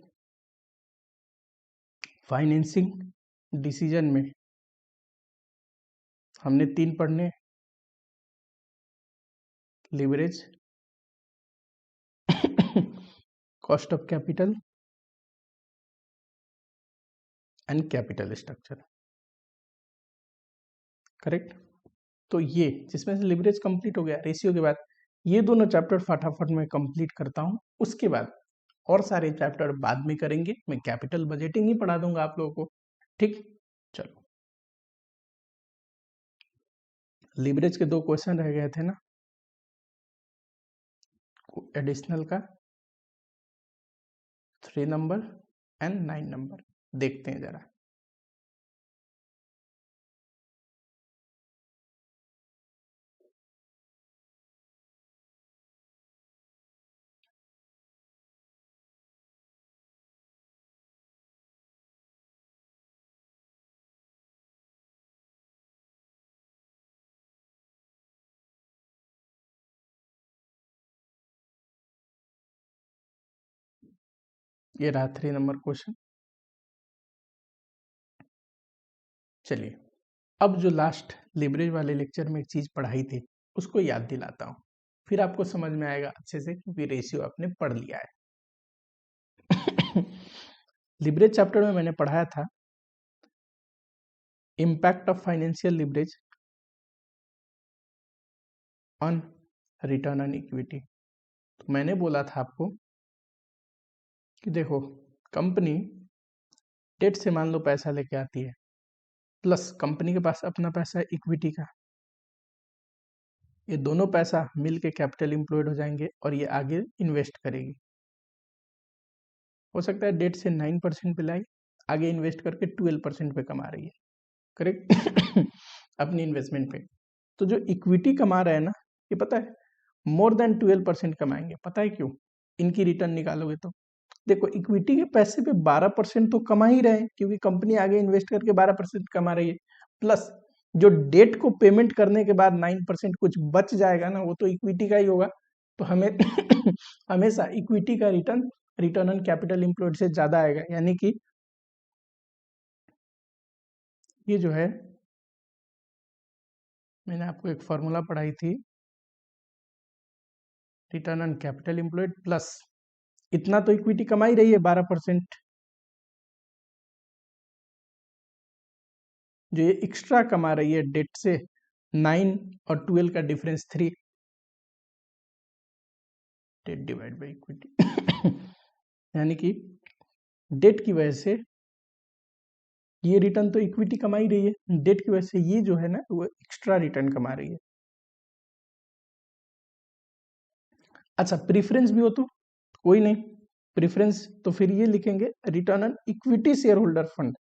फाइनेंसिंग डिसीजन में हमने 3 पढ़ने, leverage, cost of capital and capital structure. Correct. तो ये जिसमें से लिवरेज कंप्लीट हो गया, रेशियो के बाद ये दोनों चैप्टर फटाफट मैं कंप्लीट करता हूं। उसके बाद और सारे चैप्टर बाद में करेंगे, मैं कैपिटल बजटिंग ही पढ़ा दूंगा आप लोगों को। ठीक, चलो। लिवरेज के 2 क्वेश्चन रह गए थे ना, एडिशनल का 3 नंबर एंड 9 नंबर, देखते हैं जरा। ये रहा 3 नंबर क्वेश्चन। चलिए, अब जो लास्ट लिवरेज वाले लेक्चर में एक चीज पढ़ाई थी उसको याद दिलाता हूँ, फिर आपको समझ में आएगा अच्छे से, क्योंकि रेशियो आपने पढ़ लिया है। लिवरेज चैप्टर में मैंने पढ़ाया था impact of financial leverage on return on equity. तो मैंने बोला था आपको कि देखो, कंपनी डेट से मान लो पैसा लेके आती है, प्लस कंपनी के पास अपना पैसा है इक्विटी का, ये दोनों पैसा मिल के कैपिटल इंप्लॉयड हो जाएंगे और ये आगे इन्वेस्ट करेगी। हो सकता है डेट से 9% पे लाई, आगे इन्वेस्ट करके 12% पे कमा रही है। करेक्ट। अपनी इन्वेस्टमेंट पे। तो जो इक्विटी कमा रहा है ना, ये पता है मोर देन 12% कमाएंगे। पता है क्यों? इनकी रिटर्न निकालोगे तो देखो, इक्विटी के पैसे पे 12% तो कमा ही रहे हैं, क्योंकि कंपनी आगे इन्वेस्ट करके 12% कमा रही है, प्लस जो डेट को पेमेंट करने के बाद 9% कुछ बच जाएगा ना, वो तो इक्विटी का ही होगा। तो हमें हमेशा इक्विटी का return return on capital employed से ज्यादा आएगा। यानी कि ये जो है, मैंने आपको एक फॉर्मूला पढ़ाई थी, return on capital employed plus इतना तो इक्विटी कमा ही रही है 12%, जो ये एक्स्ट्रा कमा रही है डेट से 9 और 12 का difference 3, debt divide by equity. यानी कि डेट की वजह से ये रिटर्न तो इक्विटी कमा ही रही है, डेट की वजह से ये जो है ना वो एक्स्ट्रा रिटर्न कमा रही है। अच्छा, प्रीफरेंस भी हो तो कोई नहीं, प्रीफरेंस तो फिर ये लिखेंगे return on equity share holder fund.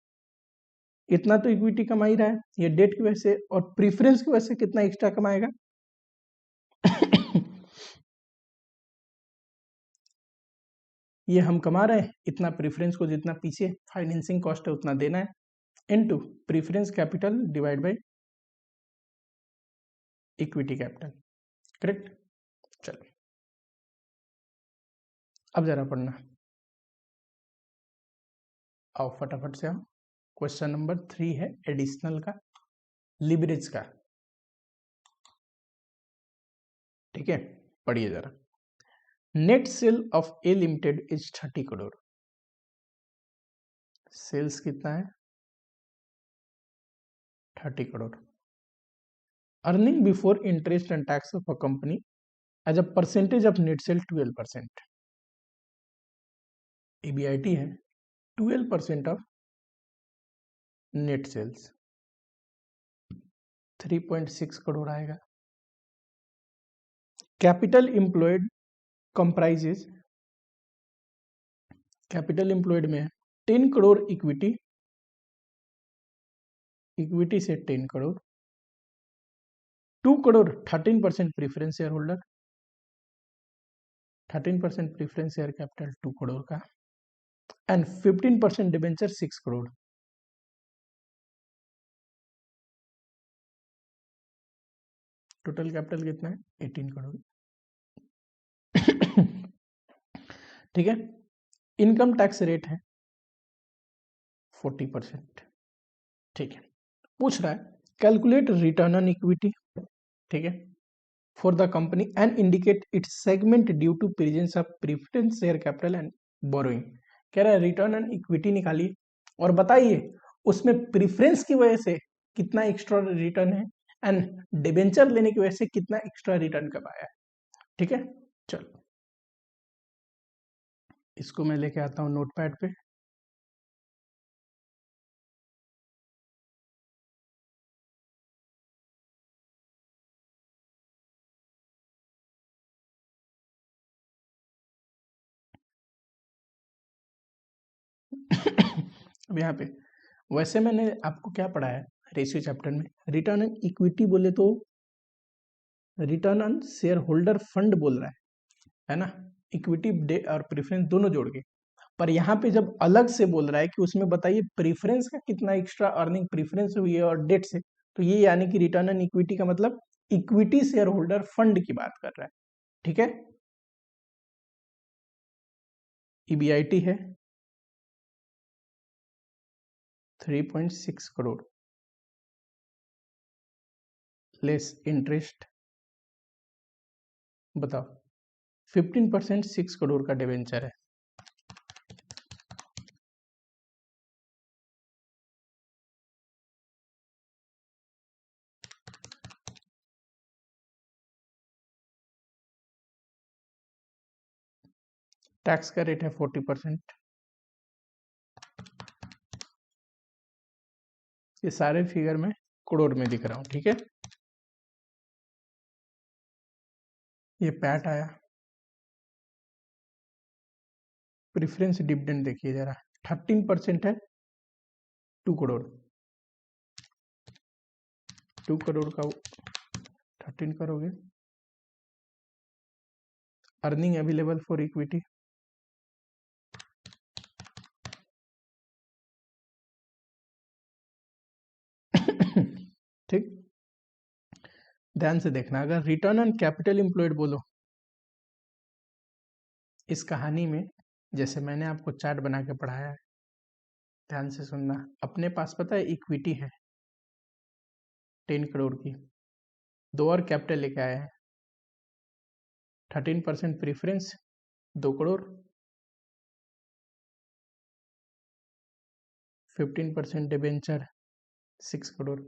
इतना तो इक्विटी कमा ही रहा है ये डेट की वजह से, और प्रीफरेंस की वजह से कितना एक्स्ट्रा कमाएगा? ये हम कमा रहे हैं इतना, प्रीफरेंस को जितना पीछे फाइनेंसिंग कॉस्ट है उतना देना है, into preference capital divide by equity capital. Correct. चलो, अब जरा पढ़ना, आओ फटाफट से आओ। क्वेश्चन नंबर 3 है एडिशनल का, लिवरेज का। ठीक है, पढ़िए जरा। Net sale of a limited is 30 crore. Sales कितना है? 30 crore. Earning before interest and tax of a company as a percentage of net sale 12%। EBIT है 12% ऑफ नेट सेल्स, 3.6 करोड़ आएगा। Capital employed comprises, capital employed में 10 करोड़ इक्विटी, इक्विटी से 10 crore, 2 crore 13% preference share holder, 13% preference share capital 2 crore का, and 15% debenture 6 crore. Total capital कितना है? 18 करोड़। ठीक है। इनकम टैक्स रेट है 40%। ठीक है। पूछ रहा है कैलकुलेट रिटर्न ऑन इक्विटी, ठीक है, for the company and indicate its segment due to presence of preference share capital and borrowing. कह रहा है रिटर्न ऑन इक्विटी निकालिए और बताइए उसमें प्रीफरेंस की वजह से कितना एक्स्ट्रा रिटर्न है एंड डिबेंचर लेने की वजह से कितना एक्स्ट्रा रिटर्न कब आया है। ठीक है, चलो इसको मैं लेके आता हूँ नोटपैड पे। अब यहाँ पे वैसे मैंने आपको क्या पढ़ाया है रेशियो चैप्टर में, रिटर्न ऑन इक्विटी बोले तो return on share holder fund बोल रहा है ना, इक्विटी डे और प्रीफरेंस दोनों जोड़ के। पर यहाँ पे जब अलग से बोल रहा है कि उसमें बताइए प्रीफरेंस का कितना एक्स्ट्रा अर्निंग प्रीफरेंस हुई है और डेट से, तो ये यानी कि रिटर्न ऑन इक्विटी का मतलब इक्विटी शेयर होल्डर फंड की बात कर रहा है। ठीक है, ईबीआईटी है 3.6 करोड़ लेस इंटरेस्ट, बताओ 15% 6 करोड़ का डिवेंचर है। टैक्स का रेट है 40%। ये सारे फिगर में करोड़ में दिख रहा हूं। ठीक है, ये पैट आया। प्रेफरेंस डिविडेंड देखिए जरा, 13% है 2 करोड़, 2 करोड़ का 13 करोगे, अर्निंग अवेलेबल फॉर इक्विटी ठीक, ध्यान से देखना। अगर रिटर्न ऑन कैपिटल एम्प्लॉयड बोलो इस कहानी में, जैसे मैंने आपको चार्ट बना के पढ़ाया है, ध्यान से सुनना। अपने पास पता है इक्विटी है 10 करोड़ की, दो और कैपिटल लेके आए हैं, 13% preference 2 crore, 15% debenture 6 crore,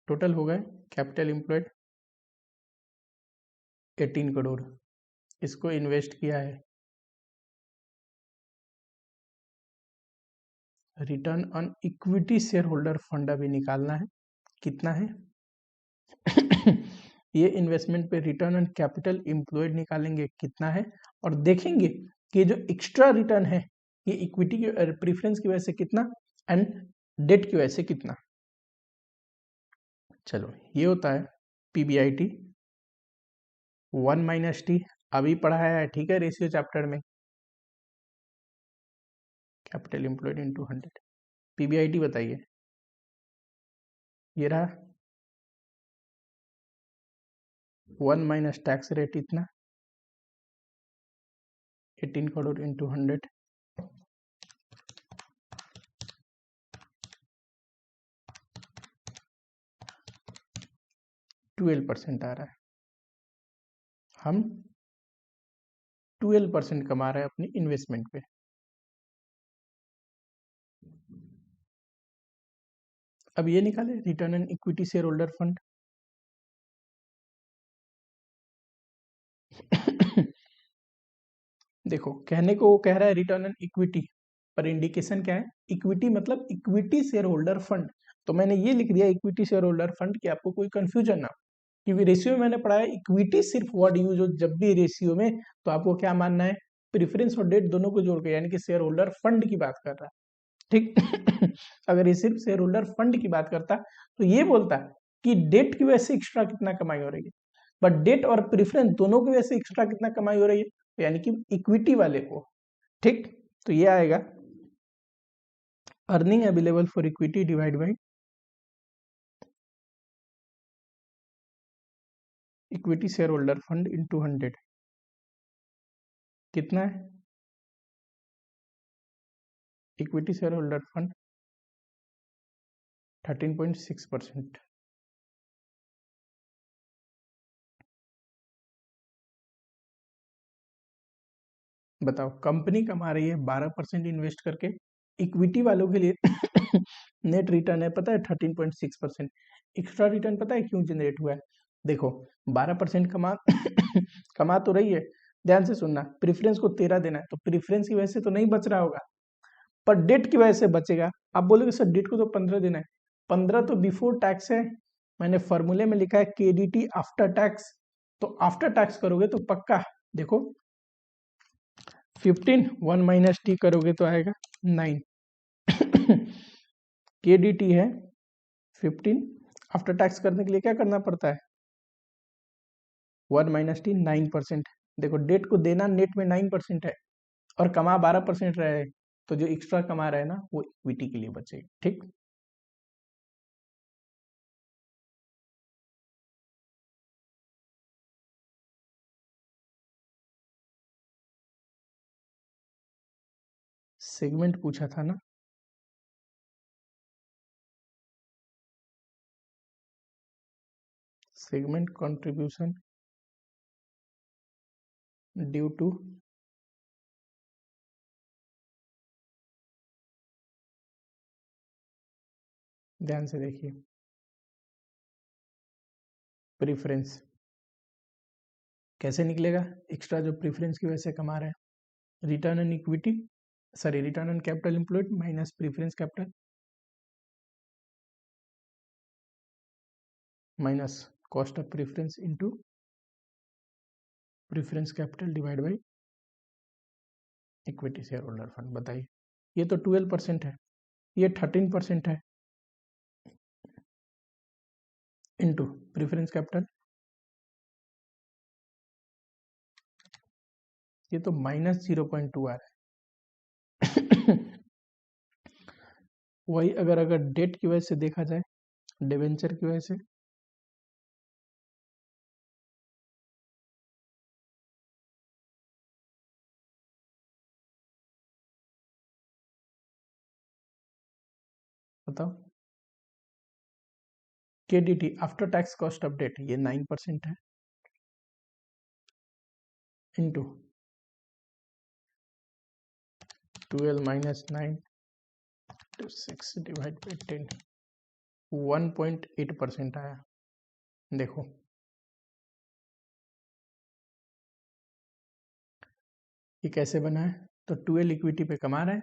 total हो गए कैपिटल एम्प्लॉयड 18 करोड़। इसको इन्वेस्ट किया है, return on equity share holder fund अभी निकालना है, कितना है ये इन्वेस्टमेंट पे रिटर्न ऑन कैपिटल एम्प्लॉयड निकालेंगे कितना है, और देखेंगे कि जो एक्स्ट्रा रिटर्न है ये इक्विटी की प्रीफरेंस की वजह से कितना एंड डेट की वजह से कितना। चलो ये होता है पीबीआईटी 1 माइनस टी, अभी पढ़ाया है। ठीक है, रेशियो चैप्टर में कैपिटल एम्प्लॉयड इनटू 100। पीबीआईटी बताइए, ये रहा 1 माइनस टैक्स रेट इतना 18 करोड़ इंटू 100, 12% आ रहा है। हम 12% कमा रहे हैं अपनी इन्वेस्टमेंट पे। अब ये निकाले return on equity share holder fund देखो कहने को वो कह रहा है रिटर्न ऑन इक्विटी, पर इंडिकेशन क्या है, इक्विटी मतलब इक्विटी शेयर होल्डर फंड। तो मैंने ये लिख दिया इक्विटी शेयर होल्डर फंड कि आपको कोई कंफ्यूजन ना, क्योंकि रेशियो में मैंने पढ़ा है इक्विटी सिर्फ वर्ड यूज हो जब भी रेशियो में, तो आपको क्या मानना है, प्रेफरेंस और डेट दोनों को जोड़ के, यानी कि शेयर होल्डर फंड की बात कर रहा है। ठीक अगर ये सिर्फ शेयर होल्डर फंड की बात करता तो ये बोलता कि डेट की वजह से एक्स्ट्रा कितना कमाई हो रही है, बट डेट और प्रेफरेंस दोनों की वजह से एक्स्ट्रा कितना कमाई हो रही है, यानी कि इक्विटी वाले को। ठीक, तो ये आएगा earning available for equity divide by equity share holder fund into 100 कितना है, इक्विटी शेयर होल्डर फंड 13.6%। बताओ, कंपनी कमा रही है 12% इन्वेस्ट करके, इक्विटी वालों के लिए नेट रिटर्न है पता है 13.6%। एक्स्ट्रा रिटर्न पता है क्यों जनरेट हुआ है? देखो, 12% कमा कमा तो रही है, ध्यान से सुनना, प्रेफरेंस को 13 देना है, तो प्रेफरेंस की वजह से तो नहीं बच रहा होगा, पर डेट की वजह से बचेगा। आप बोलोगे सर डेट को तो 15 देना है, 15 तो बिफोर टैक्स है, मैंने फॉर्मूले में लिखा है केडीटी आफ्टर टैक्स, तो आफ्टर टैक्स करोगे तो पक्का देखो 15 1 माइनस टी करोगे तो आएगा 9 के डी टी है 15, आफ्टर टैक्स करने के लिए क्या करना पड़ता है 1 माइनस टी 9%। देखो डेट को देना नेट में 9% है और कमा 12% रहे, तो जो एक्स्ट्रा कमा रहे हैं ना वो इक्विटी के लिए बचेगा। ठीक, सेगमेंट पूछा था ना, सेगमेंट कंट्रीब्यूशन ड्यू टू ध्यान से देखिए प्रेफरेंस कैसे निकलेगा, एक्स्ट्रा जो प्रेफरेंस की वजह से कमा रहे हैं, return on equity sorry return on capital employed minus preference capital minus cost of preference into preference capital divide by equity share holder fund. बताइए, ये तो 12% है, ये 13% है, इनटू प्रेफरेंस कैपिटल ये तो -0.2 आ रहा है वही अगर डेट की वजह से देखा जाए, डिवेंचर की वजह से, बताओ KDT after tax cost of debt ये 9% है, into 12 minus 9 to 6 divide by 10 1.8% आया। देखो ये कैसे बना है, तो 12 इक्विटी पे कमा रहे हैं,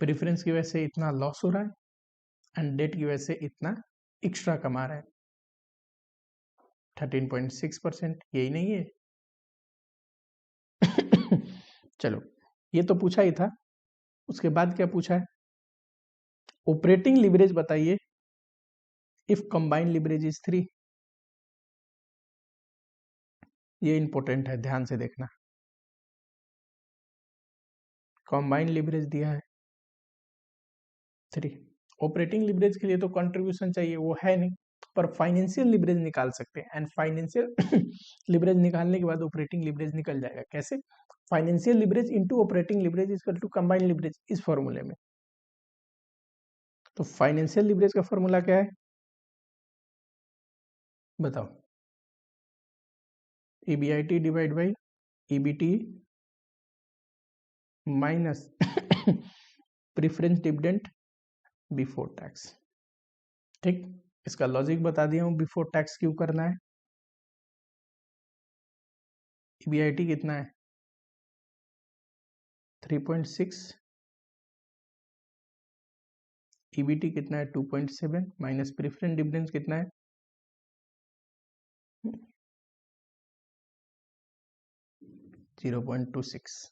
प्रेफरेंस की वजह से इतना लॉस हो रहा है, एंड डेट की वजह से इतना एक्स्ट्रा कमा रहा है, 13.6%, यही नहीं है चलो, ये तो पूछा ही था, उसके बाद क्या पूछा है, ऑपरेटिंग लिवरेज बताइए इफ कंबाइंड लिवरेज इज 3। ये इंपॉर्टेंट है, ध्यान से देखना, कंबाइंड लिवरेज दिया है 3, ऑपरेटिंग लिवरेज के लिए तो कंट्रीब्यूशन चाहिए, वो है नहीं, पर फाइनेंशियल लिवरेज निकाल सकते हैं, एंड फाइनेंशियल लिवरेज निकालने के बाद ऑपरेटिंग लिवरेज निकल जाएगा। कैसे, financial leverage into operating leverage equal to combined leverage, इस फॉर्मूले में। तो फाइनेंशियल लिवरेज का फॉर्मूला क्या है बताओ, EBIT divide by EBT minus preference dividend before tax. ठीक, इसका लॉजिक बता दिया हूं, बिफोर टैक्स क्यों करना है। ईबीआईटी कितना है 3.6, ईबीटी कितना है 2.7 माइनस प्रेफरेंस डिविडेंड कितना है 0.26।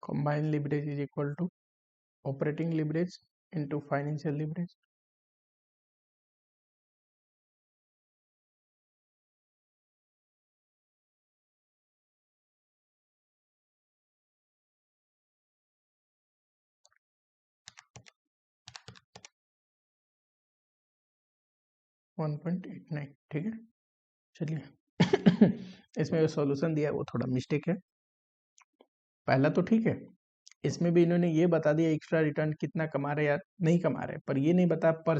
Combined leverage is equal to operating leverage into financial leverage. One 1.89 ठीक है। चलिए इसमें जो सॉल्यूशन दिया है वो थोड़ा मिस्टेक है। पहला तो ठीक है, इसमें भी इन्होंने ये बता दिया एक्स्ट्रा रिटर्न कितना कमा रहे या नहीं कमा रहे, पर ये नहीं बता पर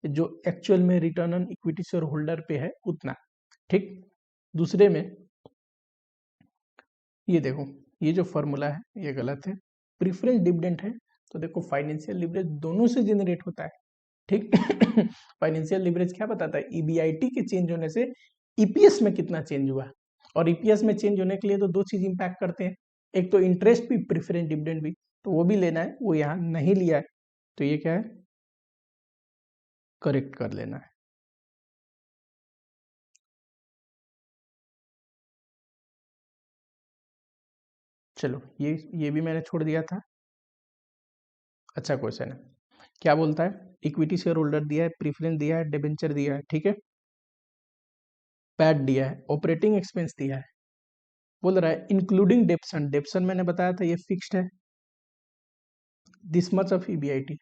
जो एक्चुअल में return on equity share holder पे है उतना। ठीक, दूसरे में ये देखो, ये जो फॉर्मूला है ये गलत है। प्रीफरेंस डिविडेंड है तो देखो फाइनेंशियल लिवरेज दोनों से जनरेट होता है। ठीक फाइनेंशियल लिवरेज क्या बताता है, ईबीआईटी के चेंज होने से ईपीएस में कितना चेंज हुआ, और ईपीएस में चेंज होने के लिए तो दो चीज इंपैक्ट करते हैं, एक तो इंटरेस्ट भी, प्रीफरेंस डिविडेंड भी, तो वो भी लेना है, वो यहाँ नहीं लिया है, तो ये क्या है, करेक्ट कर लेना है। चलो ये भी मैंने छोड़ दिया था। अच्छा क्वेश्चन है, क्या बोलता है, इक्विटी शेयर होल्डर दिया है, प्रीफरेंस दिया है, डिबेंचर दिया है, ठीक है, पैट दिया है, ऑपरेटिंग एक्सपेंस दिया है, बोल रहा है इंक्लूडिंग डेप्सन। डेप्सन मैंने बताया था ये फिक्स्ड है, दिस मच ऑफ ईबीआईटी,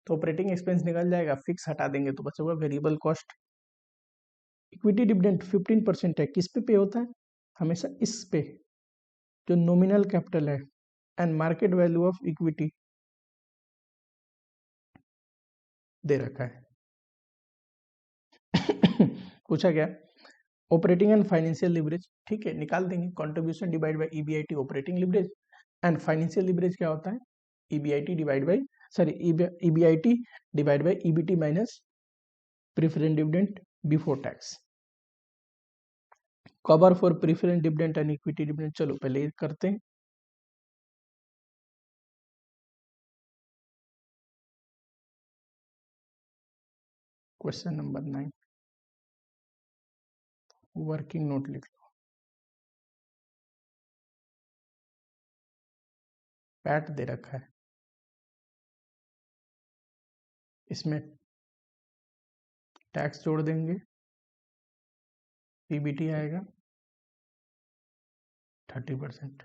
तो ऑपरेटिंग एक्सपेंस निकल जाएगा, फिक्स हटा देंगे तो बचा हुआ वेरिएबल कॉस्ट। इक्विटी डिविडेंड 15% है, किस पे होता है, हमेशा इस पे, जो नॉमिनल कैपिटल है and market value of equity दे रखा है। पूछा गया ऑपरेटिंग एंड फाइनेंशियल लिवरेज, ठीक है, निकाल देंगे, contribution divide by EBIT operating leverage, and financial leverage क्या होता है, EBIT divide by, sorry EBIT divide by EBT minus preference dividend before tax. Cover for preference dividend and equity dividend, चलो पहले ये करते हैं। क्वेश्चन नंबर 9, वर्किंग नोट लिख लो, पैट दे रखा है, इसमें टैक्स जोड़ देंगे, पीबीटी आएगा 30%।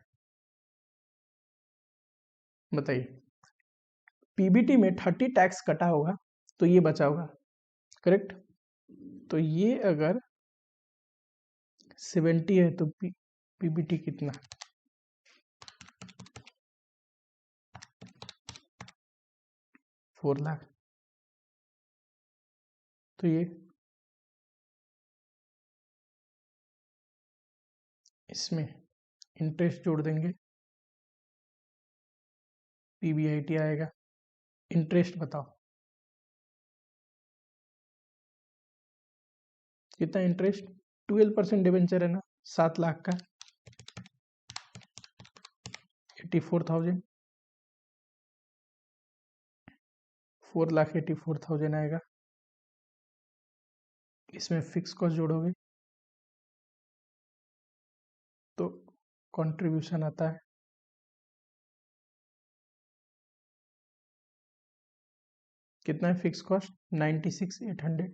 बताइए, पीबीटी में 30 टैक्स कटा होगा तो ये बचा होगा, करेक्ट, तो ये अगर 70 है तो पीबीटी कितना, 4 लाख, तो ये इसमें इंटरेस्ट जोड़ देंगे, पीबीआईटी आएगा, इंटरेस्ट बताओ कितना इंटरेस्ट, 12% डिवेंचर है ना, 7 लाख का 84,000, 4,84,000 आएगा, इसमें फिक्स कॉस्ट जोड़ोगे तो कंट्रीब्यूशन आता है कितना है, फिक्स कॉस्ट 96,800,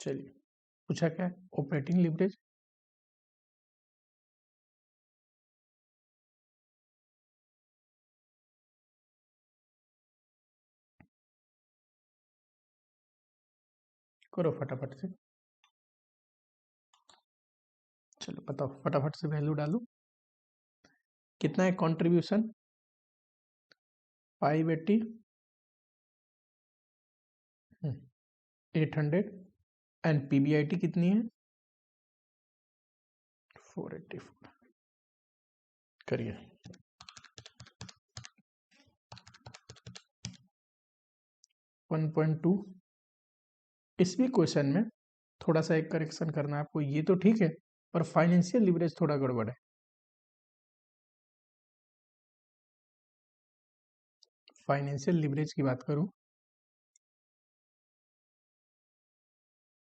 चलिए पूछा क्या है, ऑपरेटिंग लिवरेज, करो फटाफट से, चलो बताओ फटाफट से वैल्यू डालो, कितना है कंट्रीब्यूशन 580, 800, एंड पीबीआईटी कितनी है 484, करिए। वन 1.2, इस भी क्वेश्चन में थोड़ा सा एक करेक्शन करना है आपको, ये तो ठीक है पर फाइनेंशियल लिवरेज थोड़ा गड़बड़ है, फाइनेंशियल लिवरेज की बात करूं,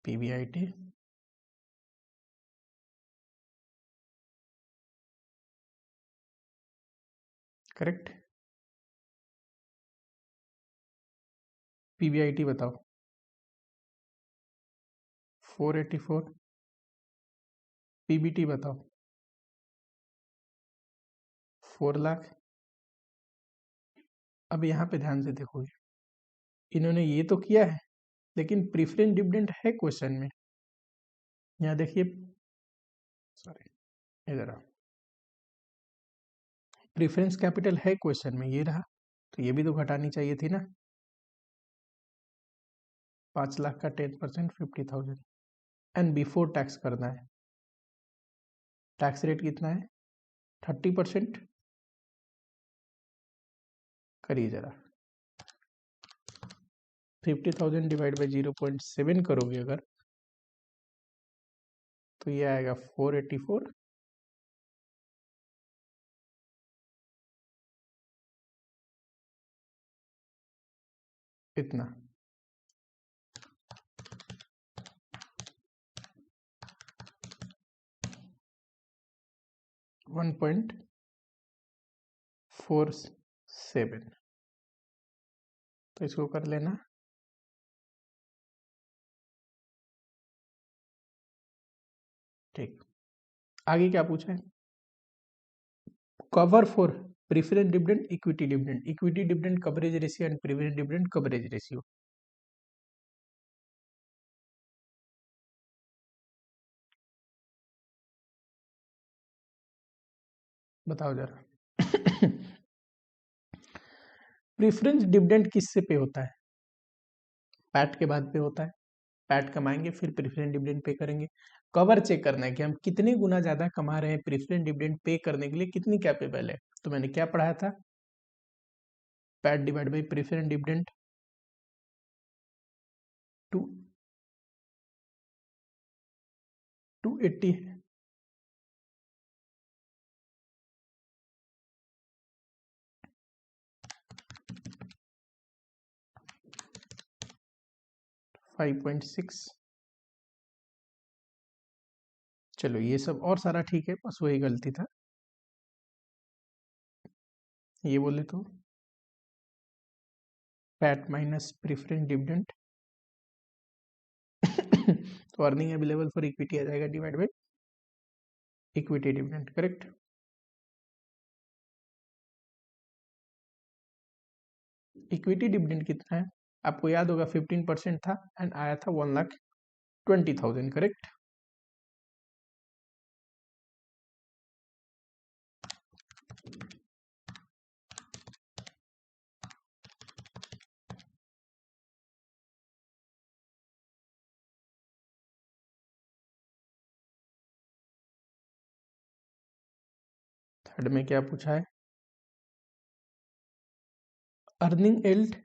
पीबीआईटी, करेक्ट। पीबीआईटी बताओ, 484। पीबीटी बताओ, 4 लाख। अब यहाँ पे ध्यान से देखोगे, इन्होंने ये तो किया है, लेकिन प्रीफरेंस डिविडेंड है क्वेश्चन में। यहाँ देखिए, सॉरी, इधर आओ, प्रीफरेंस कैपिटल है क्वेश्चन में, ये रहा, तो ये भी तो घटानी चाहिए थी ना। 5 लाख का 10% 50,000, एंड बिफोर टैक्स करना है। टैक्स रेट कितना है? 30%। करिए जरा, 50,000 डिवाइड बाई 0.7 करोगे अगर, तो ये आएगा 484। इतना। $1.47, तो इसको कर लेना। ठीक, आगे क्या पूछा है? Cover for preference dividend, equity dividend, equity dividend coverage ratio and preference dividend coverage ratio. बताओ जरा। प्रेफरेंस डिविडेंड किससे पे होता है? पैट के बाद पे होता है। पैट कमाएंगे, फिर प्रेफरेंस डिविडेंड पे करेंगे। कवर चेक करना है कि हम कितने गुना ज्यादा कमा रहे हैं, प्रेफरेंस डिविडेंड पे करने के लिए कितनी कैपेबल है। तो मैंने क्या पढ़ाया था? PAT divide by preference dividend, 280 है। 5.6। चलो ये सब और सारा ठीक है, बस वही गलती था, ये बोले तो पैट माइनस प्रेफरेंस डिविडेंड। तो अर्निंग अवेलेबल फॉर इक्विटी आ जाएगा divide by equity dividend, correct. Equity dividend कितना है? आपको याद होगा 15% था, एंड आया था 1,20,000, करेक्ट। थर्ड में क्या पूछा है? Earning yield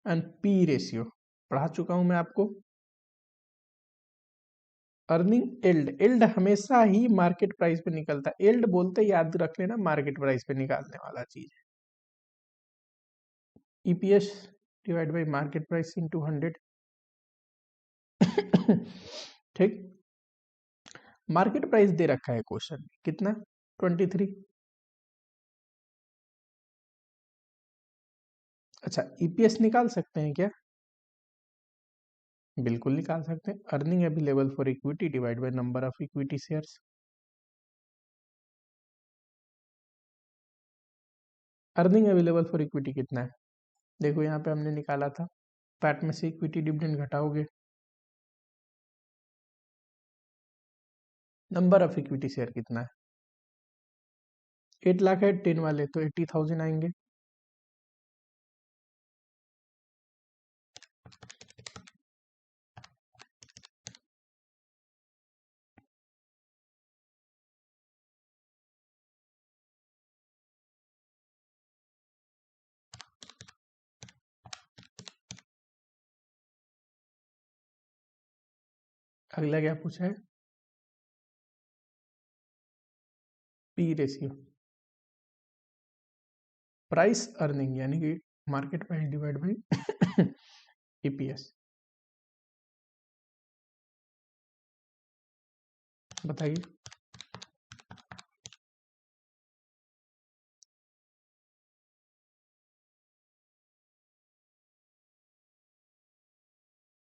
and P ratio पढ़ा चुका हूं मैं आपको। अर्निंग एल्ड, एल्ड हमेशा ही मार्केट प्राइस पे निकलता है। एल्ड बोलते याद रख लेना, मार्केट प्राइस पे निकालने वाला चीज है। EPS divide by market price into 100। ठीक, मार्केट प्राइस दे रखा है क्वेश्चन में, कितना? 23। अच्छा, ईपीएस निकाल सकते हैं क्या? बिल्कुल निकाल सकते हैं। Earning available for equity divide by number of equity shares. Earning available for equity कितना है? देखो यहाँ पे हमने निकाला था, पैट में से इक्विटी डिविडेंड घटाओगे, नंबर ऑफ इक्विटी शेयर कितना है? 8 लाख है 10 वाले, तो 80,000 आएंगे। अगला क्या पूछा है? पी रेशियो, प्राइस अर्निंग, यानी कि market price divide by EPS. बताइए।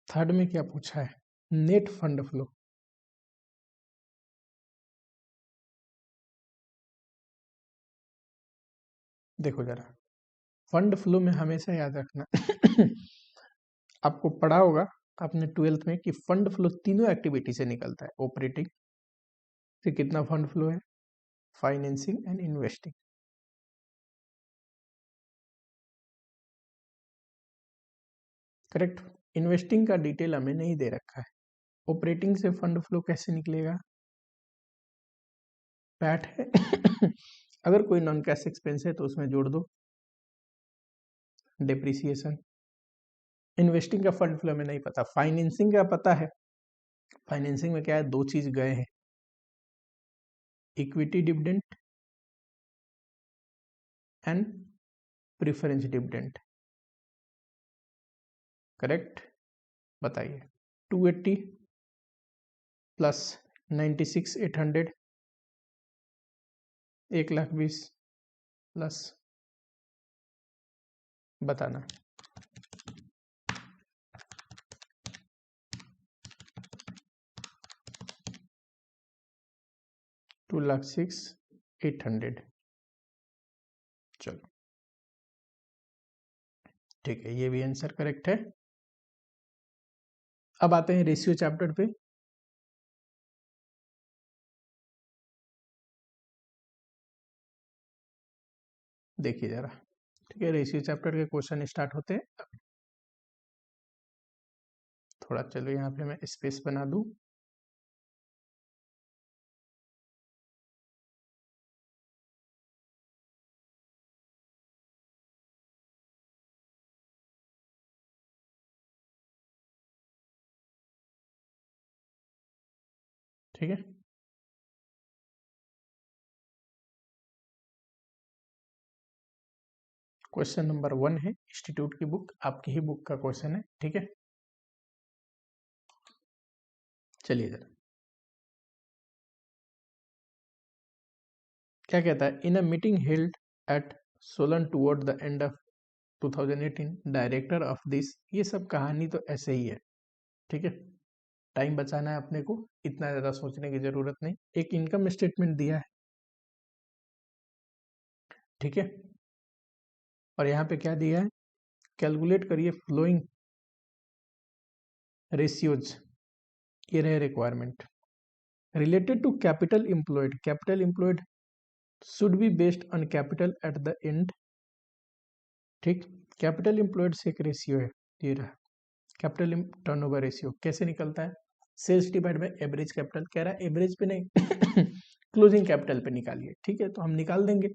थर्ड में क्या पूछा है? Net fund flow. देखो जरा, फंड फ्लो में हमेशा याद रखना आपको पढ़ा होगा आपने 12th में कि फंड फ्लो तीनों एक्टिविटी से निकलता है। ऑपरेटिंग से कितना फंड फ्लो है, financing and investing. Correct. Investing का डिटेल हमें नहीं दे रखा है। ऑपरेटिंग से फंड फ्लो कैसे निकलेगा? पैट है अगर कोई नॉन कैश एक्सपेंस है तो उसमें जोड़ दो डेप्रिसिएशन। इन्वेस्टिंग का फंड फ्लो में नहीं पता, फाइनेंसिंग का पता है। फाइनेंसिंग में क्या है, दो चीज गए हैं, equity dividend and preference dividend. Correct. बताइए। 280 प्लस 96,800 1,20,000 प्लस बताना 2,06,800। चलो ठीक है, ये भी आंसर करेक्ट है। अब आते हैं रेशियो चैप्टर पे। देखिए जरा, ठीक है, रेशियो चैप्टर के क्वेश्चन स्टार्ट होते हैं। थोड़ा चलो यहाँ पे मैं स्पेस बना दूं। ठीक है, क्वेश्चन नंबर 1 है, इंस्टीट्यूट की बुक, आपकी ही बुक का क्वेश्चन है। ठीक है, चलिए जरा, क्या कहता है? In a meeting held at Solan toward the end of 2018 director of this, ये सब कहानी तो ऐसे ही है। ठीक है, टाइम बचाना है अपने को, इतना ज़्यादा सोचने की ज़रूरत नहीं। एक इनकम स्टेटमेंट दिया है, ठीक है, और यहाँ पे क्या दिया है, कैलकुलेट करिए फ्लोइंग रेशियोज। ये रहे requirement related to capital employed should be based on capital at the end. ठीक, कैपिटल एम्प्लॉयड से एक रेशियो है, ये रहा कैपिटल टर्नओवर रेशियो। कैसे निकलता है? Sales divide by average capital. कह रहा है एवरेज पे नहीं क्लोजिंग कैपिटल पे निकालिए। ठीक है, तो हम निकाल देंगे।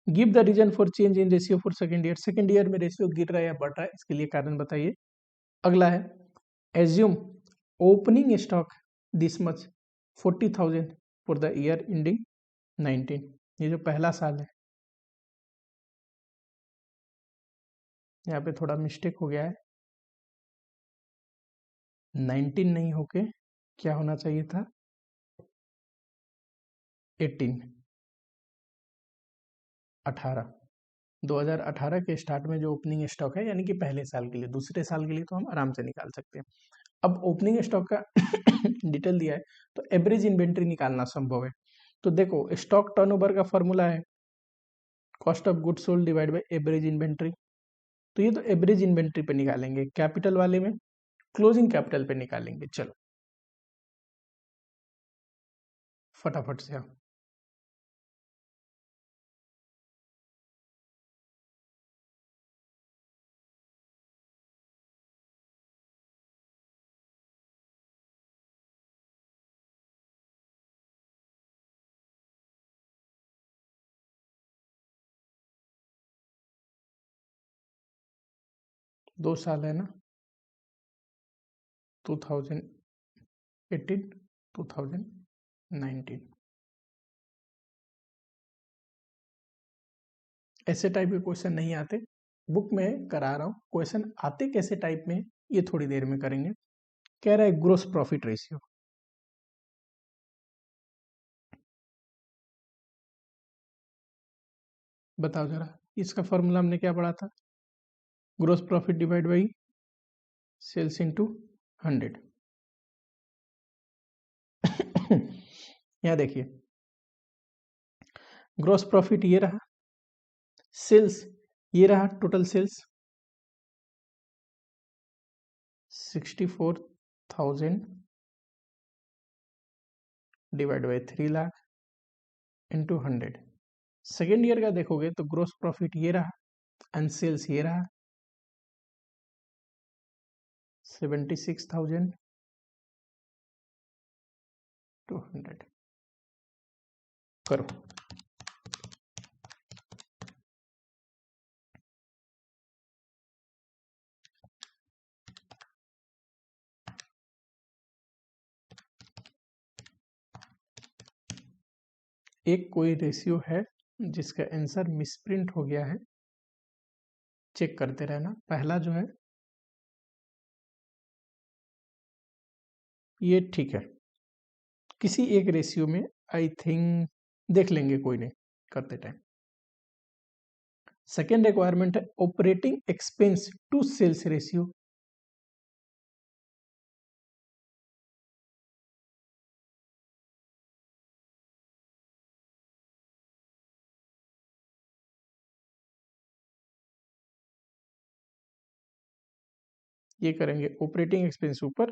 Give the reason for change in ratio for second year. Second year में रेशियो गिर रहा है या बढ़ रहा है, इसके लिए कारण बताइए। अगला है assume opening stock this much 40,000 for the year ending 19। ये जो पहला साल है, यहाँ पे थोड़ा मिस्टेक हो गया है, 19 नहीं होके क्या होना चाहिए था, 18 18। 2018 के स्टार्ट में जो ओपनिंग स्टॉक है, यानी कि पहले साल के लिए, दूसरे साल के लिए तो हम आराम से निकाल सकते हैं। अब ओपनिंग स्टॉक का डिटेल दिया है तो एवरेज इन्वेंट्री निकालना संभव है। तो देखो, स्टॉक टर्नओवर का फॉर्मूला है cost of goods sold divide by average inventory. तो ये तो एवरेज इन्वेंट्री पे निकालेंगे, कैपिटल वाले में क्लोजिंग कैपिटल पे निकालेंगे। चलो फटाफट से। 2 साल है ना, 2018 2019। ऐसे टाइप के क्वेश्चन नहीं आते, बुक में करा रहा हूँ। क्वेश्चन आते कैसे टाइप में ये थोड़ी देर में करेंगे। कह रहा है ग्रोस प्रॉफिट रेशियो, बताओ जरा इसका फॉर्मूला हमने क्या पढ़ा था, gross profit divide by sales into 100। यहाँ देखिए ग्रोस प्रॉफिट ये रहा, सेल्स ये रहा, total sales 64,000 divide by 3 lakh into 100। Second year का देखोगे तो ग्रोस प्रॉफिट ये रहा एंड सेल्स ये रहा 76,200। करो। एक कोई रेशियो है जिसका आंसर मिसप्रिंट हो गया है, चेक करते रहना। पहला जो है ये ठीक है, किसी एक रेशियो में आई थिंक देख लेंगे, कोई नहीं करते टाइम। सेकेंड रिक्वायरमेंट है operating expense to sales ratio. ये करेंगे ऑपरेटिंग एक्सपेंस ऊपर,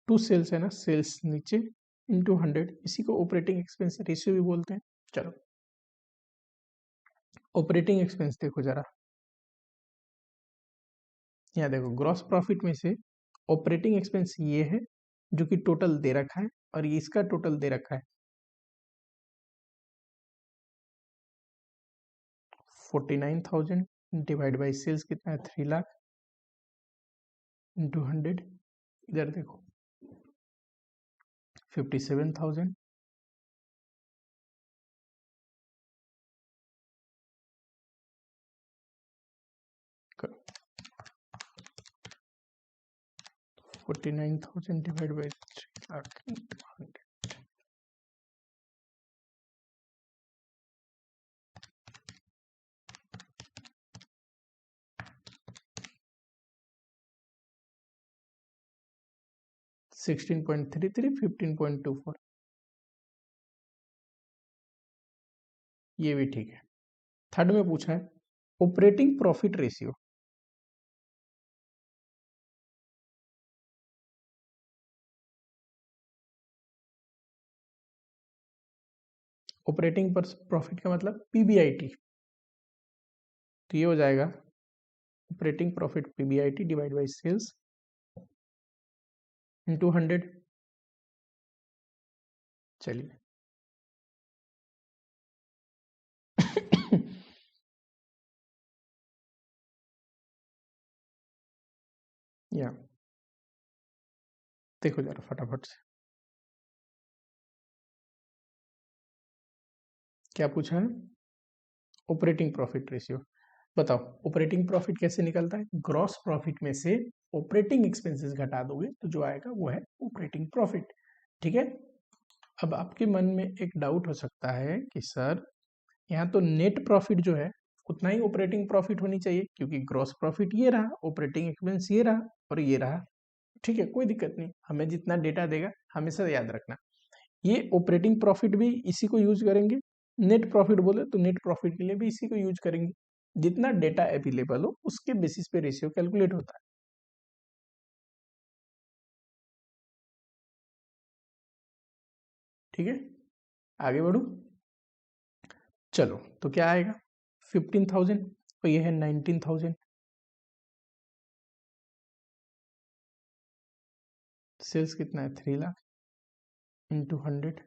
टू सेल्स है ना, सेल्स नीचे इंटू 100, इसी को ऑपरेटिंग एक्सपेंस रेशियो भी बोलते हैं। चलो ऑपरेटिंग एक्सपेंस देखो जरा, यहाँ देखो ग्रॉस प्रॉफिट में से ऑपरेटिंग एक्सपेंस ये है जो कि टोटल दे रखा है, और ये इसका टोटल दे रखा है 49,000 डिवाइड बाई सेल्स कितना है 3 लाख इंटू 100। इधर देखो 57,000 करो, 49,000 डिवाइड बाई 3 लाख इंटू 100। 16.33, 15.24, ये भी ठीक है। थर्ड में पूछा है ऑपरेटिंग प्रॉफिट रेशियो, ऑपरेटिंग पर प्रॉफिट का मतलब पीबीआईटी, तो ये हो जाएगा operating profit PBIT divide by sales into 100। चलिए या देखो जरा फटाफट से क्या पूछा है, ऑपरेटिंग प्रॉफिट रेशियो। बताओ ऑपरेटिंग प्रॉफिट कैसे निकलता है, ग्रॉस प्रॉफिट में से ऑपरेटिंग एक्सपेंसेस घटा दोगे तो जो आएगा वो है ऑपरेटिंग प्रॉफिट। ठीक है। अब आपके मन में एक डाउट हो सकता है कि सर यहाँ तो नेट प्रॉफिट जो है उतना ही ऑपरेटिंग प्रॉफिट होनी चाहिए, क्योंकि ग्रॉस प्रॉफिट ये रहा, ऑपरेटिंग एक्सपेंस ये रहा और ये रहा। ठीक है, कोई दिक्कत नहीं, हमें जितना डेटा देगा हमेशा याद रखना ये ऑपरेटिंग प्रॉफिट भी इसी को यूज करेंगे, नेट प्रॉफिट बोले तो नेट प्रॉफिट के लिए भी इसी को यूज करेंगे। जितना डेटा अवेलेबल हो उसके बेसिस पे रेशियो कैलकुलेट होता है। ठीक है, आगे बढ़ू। चलो तो क्या आएगा 15,000 और ये है 19,000, सेल्स कितना है 3 लाख इंटू 100।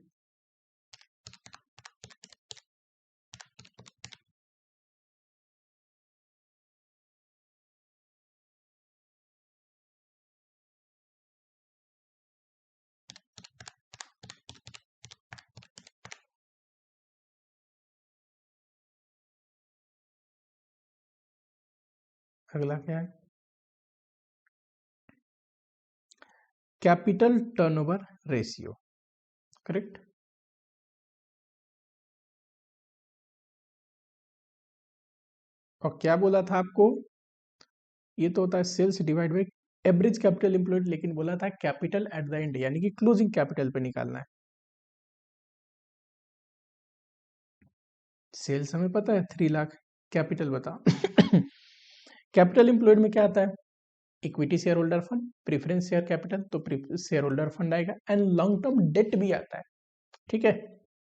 अगला क्या है? Capital turnover ratio, correct. और क्या बोला था आपको? ये तो होता है sales divide by average capital employed, लेकिन बोला था कैपिटल एट द एंड, यानी कि क्लोजिंग कैपिटल पे निकालना है। सेल्स हमें पता है 3 लाख, कैपिटल बता। कैपिटल एम्प्लॉयड में क्या आता है? Equity share holder fund, preference share capital, तो शेयर होल्डर फंड आएगा, एंड लॉन्ग टर्म डेट भी आता है। ठीक है,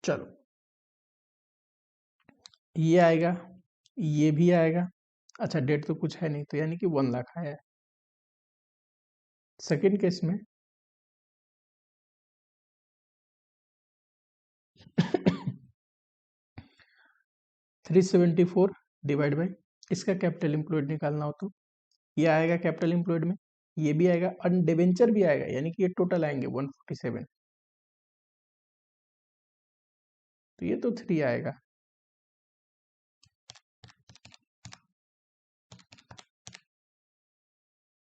चलो ये आएगा, ये भी आएगा। अच्छा, डेट तो कुछ है नहीं, तो यानी कि 1 लाख आया है। सेकेंड केस में 374 डिवाइड बाई, इसका कैपिटल एम्प्लॉयड निकालना हो तो ये आएगा कैपिटल एम्प्लॉयड में, ये भी आएगा, और डिवेंचर भी आएगा, यानी कि ये टोटल आएंगे 147, तो ये तो 3 आएगा।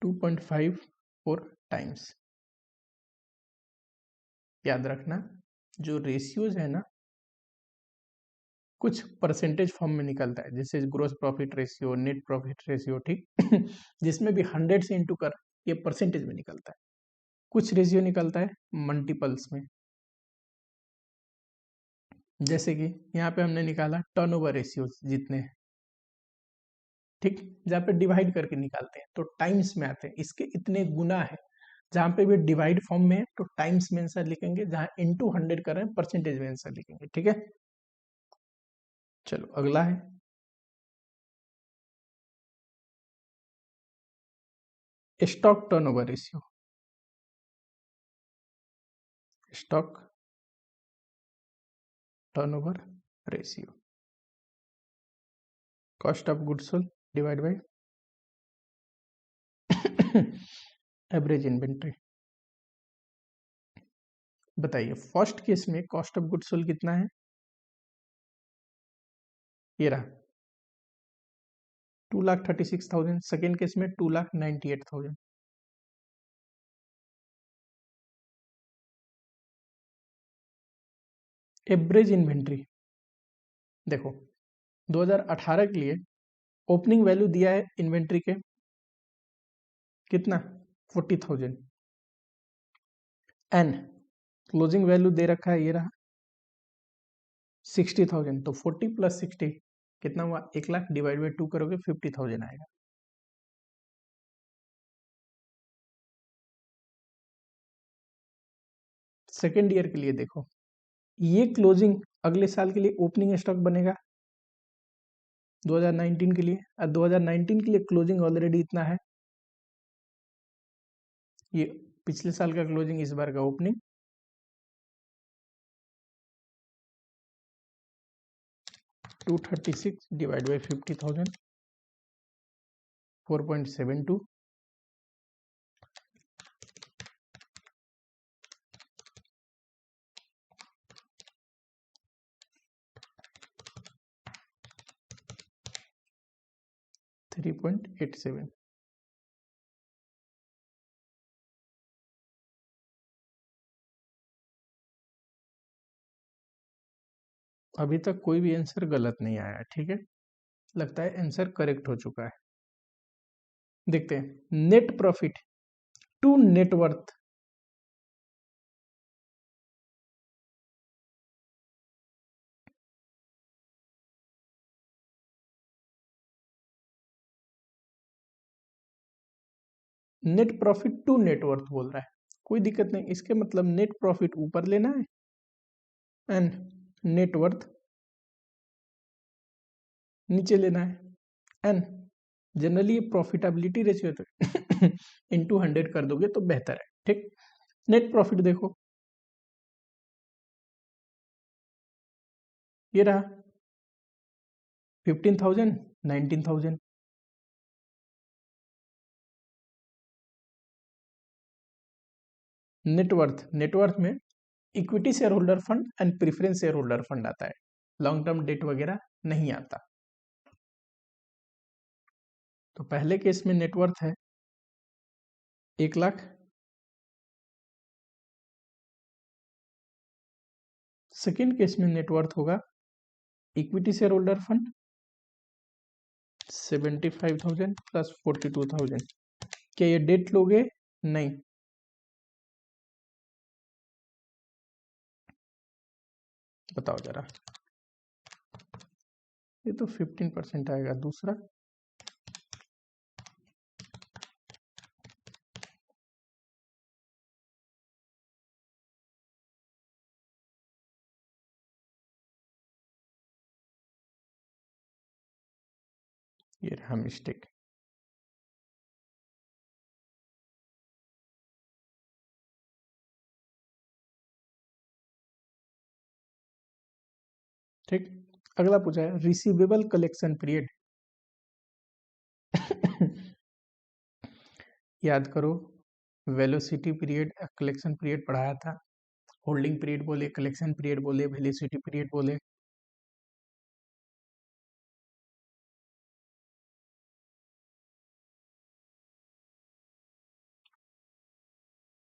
2.54 टाइम्स। याद रखना, जो रेशियोज है ना, कुछ परसेंटेज फॉर्म में निकलता है, जैसे gross profit ratio, net profit ratio, ठीक। जिसमें भी 100 से इंटू कर ये परसेंटेज में निकलता है। कुछ रेशियो निकलता है मल्टीपल्स में, जैसे कि यहाँ पे हमने निकाला टर्नओवर रेशियो जितने, ठीक, जहाँ पे डिवाइड करके निकालते हैं तो टाइम्स में आते हैं, इसके इतने गुना है। जहाँ पे भी डिवाइड फॉर्म में है तो टाइम्स में आंसर लिखेंगे, जहाँ इंटू 100 कर रहे हैं परसेंटेज में आंसर लिखेंगे, ठीक है। चलो अगला है stock turnover ratio. Stock turnover ratio, cost of goods sold divide by average inventory. बताइए फर्स्ट केस में कॉस्ट ऑफ गुड्स सोल्ड कितना है? ये रहा 2,36,000। सेकेंड केस में 2,98,000। एवरेज इन्वेंट्री देखो, 2018 के लिए ओपनिंग वैल्यू दिया है इन्वेंट्री के कितना, 40,000, एंड क्लोजिंग वैल्यू दे रखा है, ये रहा 60,000। तो 40 प्लस 60 कितना हुआ? 1 लाख, डिवाइड बाई 2 करोगे 50,000 आएगा। सेकेंड ईयर के लिए देखो, ये क्लोजिंग अगले साल के लिए ओपनिंग स्टॉक बनेगा 2019 के लिए, और 2019 के लिए क्लोजिंग ऑलरेडी इतना है, ये पिछले साल का क्लोजिंग, इस बार का ओपनिंग। To 36 divide by 50,000, 4.72, $3.87। अभी तक कोई भी आंसर गलत नहीं आया, ठीक है, लगता है आंसर करेक्ट हो चुका है। देखते हैं net profit to net worth. Net profit to net worth बोल रहा है, कोई दिक्कत नहीं, इसके मतलब नेट प्रॉफिट ऊपर लेना है एंड नेटवर्थ नीचे लेना है, एंड जनरली प्रॉफिटेबिलिटी रेशियो तो इनटू 100 कर दोगे तो बेहतर है, ठीक। नेट प्रॉफिट देखो, ये रहा 15,000, 19,000। नेटवर्थ में equity share holder fund and preference share holder fund आता है, लॉन्ग टर्म डेट वगैरह नहीं आता। तो पहले केस में नेटवर्थ है 1,00,000, सेकेंड केस में नेटवर्थ होगा equity share holder fund 75,000 plus 42,000। क्या ये डेट लोगे? नहीं, बताओ जरा, ये तो 15% आएगा। दूसरा ये रहा मिस्टेक। ठीक, अगला पूछा है रिसीवेबल कलेक्शन पीरियड। याद करो, वेलोसिटी पीरियड कलेक्शन पीरियड पढ़ाया था। होल्डिंग पीरियड बोले, कलेक्शन पीरियड बोले, वेलोसिटी पीरियड बोले।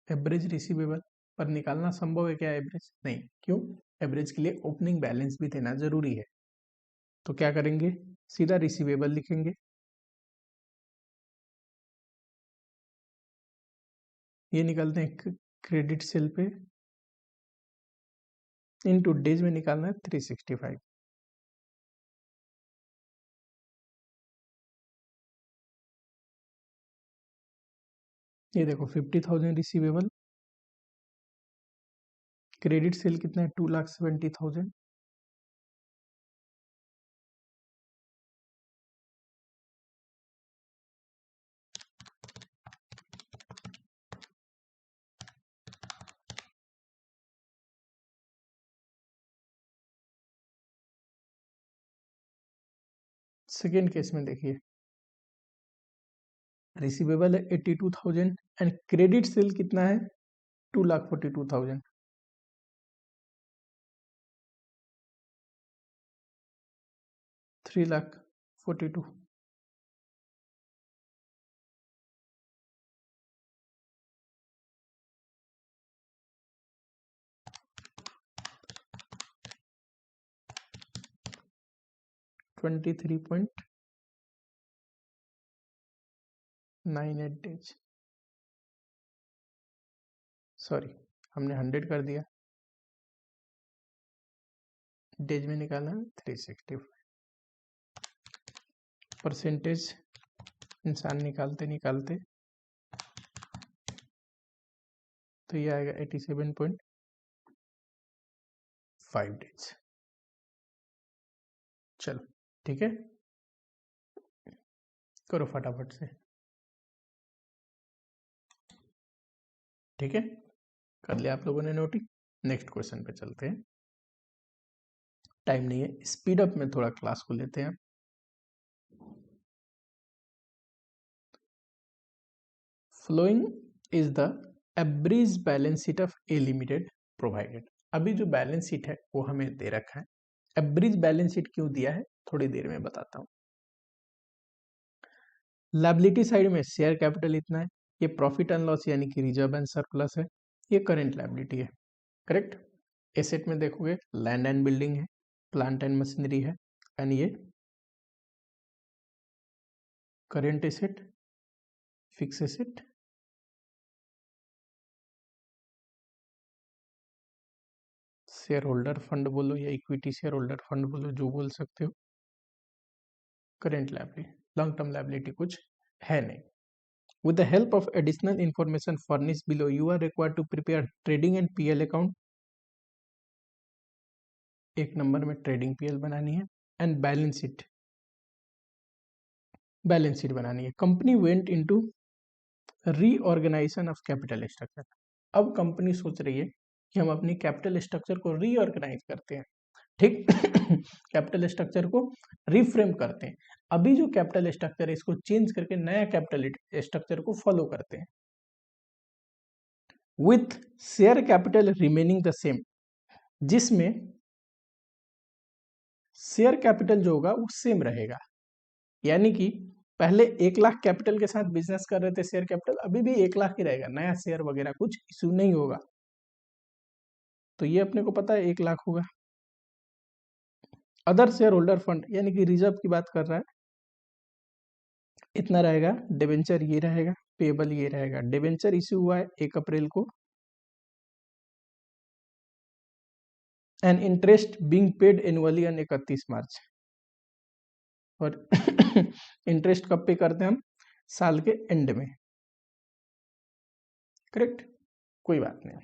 एवरेज रिसीवेबल पर निकालना संभव है क्या एवरेज? नहीं, क्यों? एवरेज के लिए ओपनिंग बैलेंस भी देना जरूरी है। तो क्या करेंगे, सीधा रिसीवेबल लिखेंगे। ये निकालते हैं क्रेडिट सेल पे, इनटू डेज में निकालना है 365। ये देखो 50,000 रिसीवेबल, क्रेडिट सेल कितना है 2,70,000, सेकेंड केस में देखिए रिसीवेबल है 82,000 एंड क्रेडिट सेल कितना है 2,42,000। 3,42,000। 23.98 डेज, सॉरी हमने 100 कर दिया, डेज में निकालना है 365। परसेंटेज इंसान निकालते निकालते तो ये आएगा 87.5 डेज। चलो ठीक है, करो फटाफट से। ठीक है, कर लिया आप लोगों ने नोटिस। नेक्स्ट क्वेश्चन पे चलते हैं, टाइम नहीं है, स्पीड अप में थोड़ा क्लास को लेते हैं। Following is the average balance sheet of a limited provided. अभी जो बैलेंस शीट है वो हमें दे रखा है, एवरेज बैलेंस शीट क्यों दिया है थोड़ी देर में बताता हूं। लायबिलिटी साइड में शेयर कैपिटल इतना है, ये प्रॉफिट एंड लॉस यानी कि रिजर्व एंड सरप्लस है, ये करेंट लायबिलिटी है, करेक्ट। एसेट में देखोगे लैंड एंड बिल्डिंग है, प्लांट एंड मशीनरी है, एंड ये current asset, fix asset, share holder fund बोलो या इक्विटी शेयर होल्डर फंड बोलो, जो बोल सकते हो, current liability. Long term liability कुछ है नहीं। With the help of additional information furnished below, you are required to prepare trading and PL account। एक नंबर में ट्रेडिंग PL बनानी है एंड बैलेंस शीट बनानी है। Company went into reorganisation of capital structure. अब कंपनी सोच रही है कि हम अपनी कैपिटल स्ट्रक्चर को रीऑर्गेनाइज करते हैं, ठीक। कैपिटल स्ट्रक्चर को रिफ्रेम करते हैं। अभी जो कैपिटल स्ट्रक्चर है इसको चेंज करके नया कैपिटल स्ट्रक्चर को फॉलो करते हैं, with share capital remaining the same, जिसमें शेयर कैपिटल जो होगा वो सेम रहेगा। यानी कि पहले 1 लाख कैपिटल के साथ बिजनेस कर रहे थे, शेयर कैपिटल अभी भी 1 लाख ही रहेगा, नया शेयर वगैरह कुछ इशू नहीं होगा। तो ये अपने को पता है 1 लाख होगा। अदर शेयर होल्डर फंड यानी कि रिजर्व की बात कर रहा है, इतना रहेगा। डिबेंचर ये रहेगा, पेबल ये रहेगा। डिबेंचर इश्यू हुआ है 1 अप्रैल को, and interest being paid annually on 31 मार्च। और इंटरेस्ट कब पे करते हैं हम? साल के एंड में, करेक्ट, कोई बात नहीं।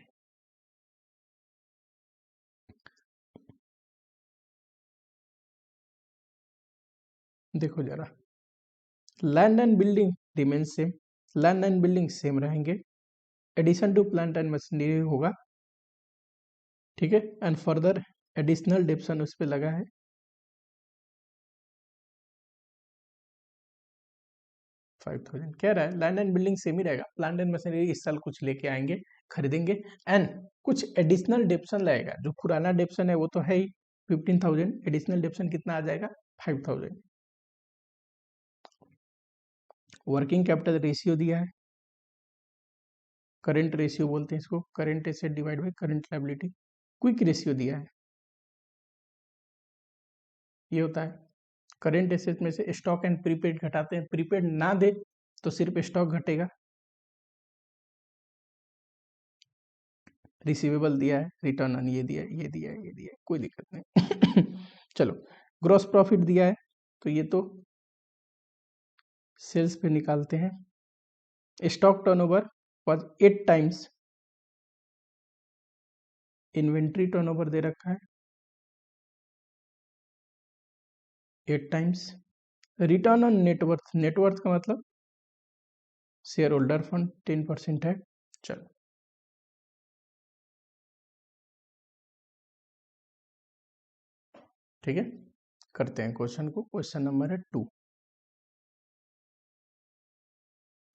देखो जरा, land and building remain same, land and building same रहेंगे, addition to plant and machinery होगा, ठीक है। एंड फर्दर एडिशनल डिप्शन उस पर लगा है, $5,000 कह रहा है। लैंड एंड बिल्डिंग सेम ही रहेगा, प्लांट एंड मशीनरी इस साल कुछ लेके आएंगे, खरीदेंगे, एंड कुछ एडिशनल डिप्शन लगेगा। जो पुराना डिप्शन है वो तो है ही 15,000, एडिशनल डिप्शन कितना आ जाएगा? 5,000। वर्किंग कैपिटल रेशियो दिया है, करंट रेशियो बोलते हैं इसको, current asset divide by current liability. Quick ratio दिया है, ये होता है करंट एसेट में से स्टॉक एंड प्रीपेड घटाते हैं, प्रीपेड ना दे तो सिर्फ स्टॉक घटेगा। रिसीवेबल दिया है, रिटर्न ऑन ये दिया है, ये दिया है, ये दिया है, कोई दिक्कत नहीं। चलो, ग्रॉस प्रॉफिट दिया है, तो ये तो सेल्स पे निकालते हैं। Stock turnover was 8 times, inventory turnover दे रखा है 8 times. Return on net worth, net worth का मतलब शेयर होल्डर फंड 10% है। चलो, ठीक है, करते हैं क्वेश्चन को। क्वेश्चन नंबर है 2।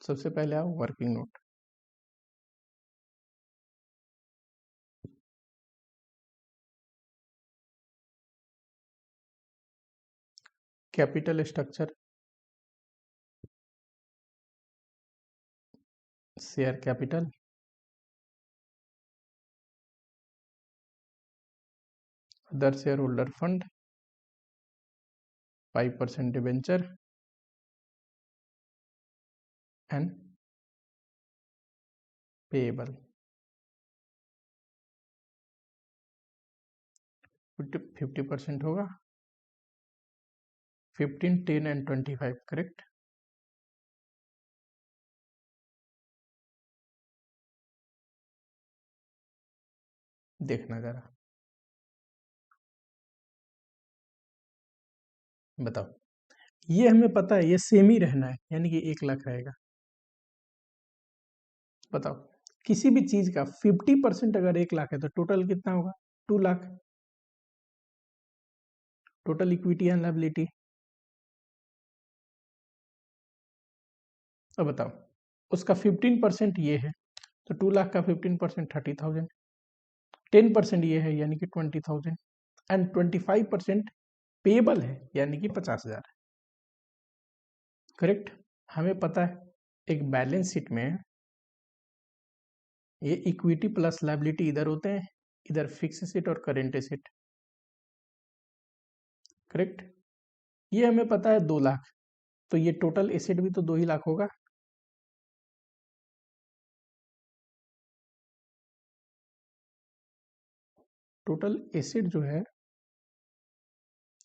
सबसे पहले आओ working note. Capital structure, share capital, other share holder fund, 5% debenture, and payable. 50% होगा, 15, 10 एंड 25, करेक्ट। देखना जरा, बताओ। ये हमें पता है, ये सेम ही रहना है, यानी कि 1 लाख रहेगा। बताओ, किसी भी चीज का 50% अगर 1 लाख है तो टोटल कितना होगा? 2 lakh. Total equity and liability. अब बताओ, उसका 15% ये है, तो 2 लाख का 15% 30,000, 10% ये है यानी कि 20,000, एंड 25% पेएबल है यानी कि 50,000, करेक्ट। हमें पता है एक बैलेंस शीट में ये इक्विटी प्लस लायबिलिटी इधर होते हैं, इधर फिक्स एसेट और करेंट एसेट, करेक्ट। ये हमें पता है 2 लाख, तो ये टोटल एसेट भी तो 2 ही लाख होगा। टोटल एसेट जो है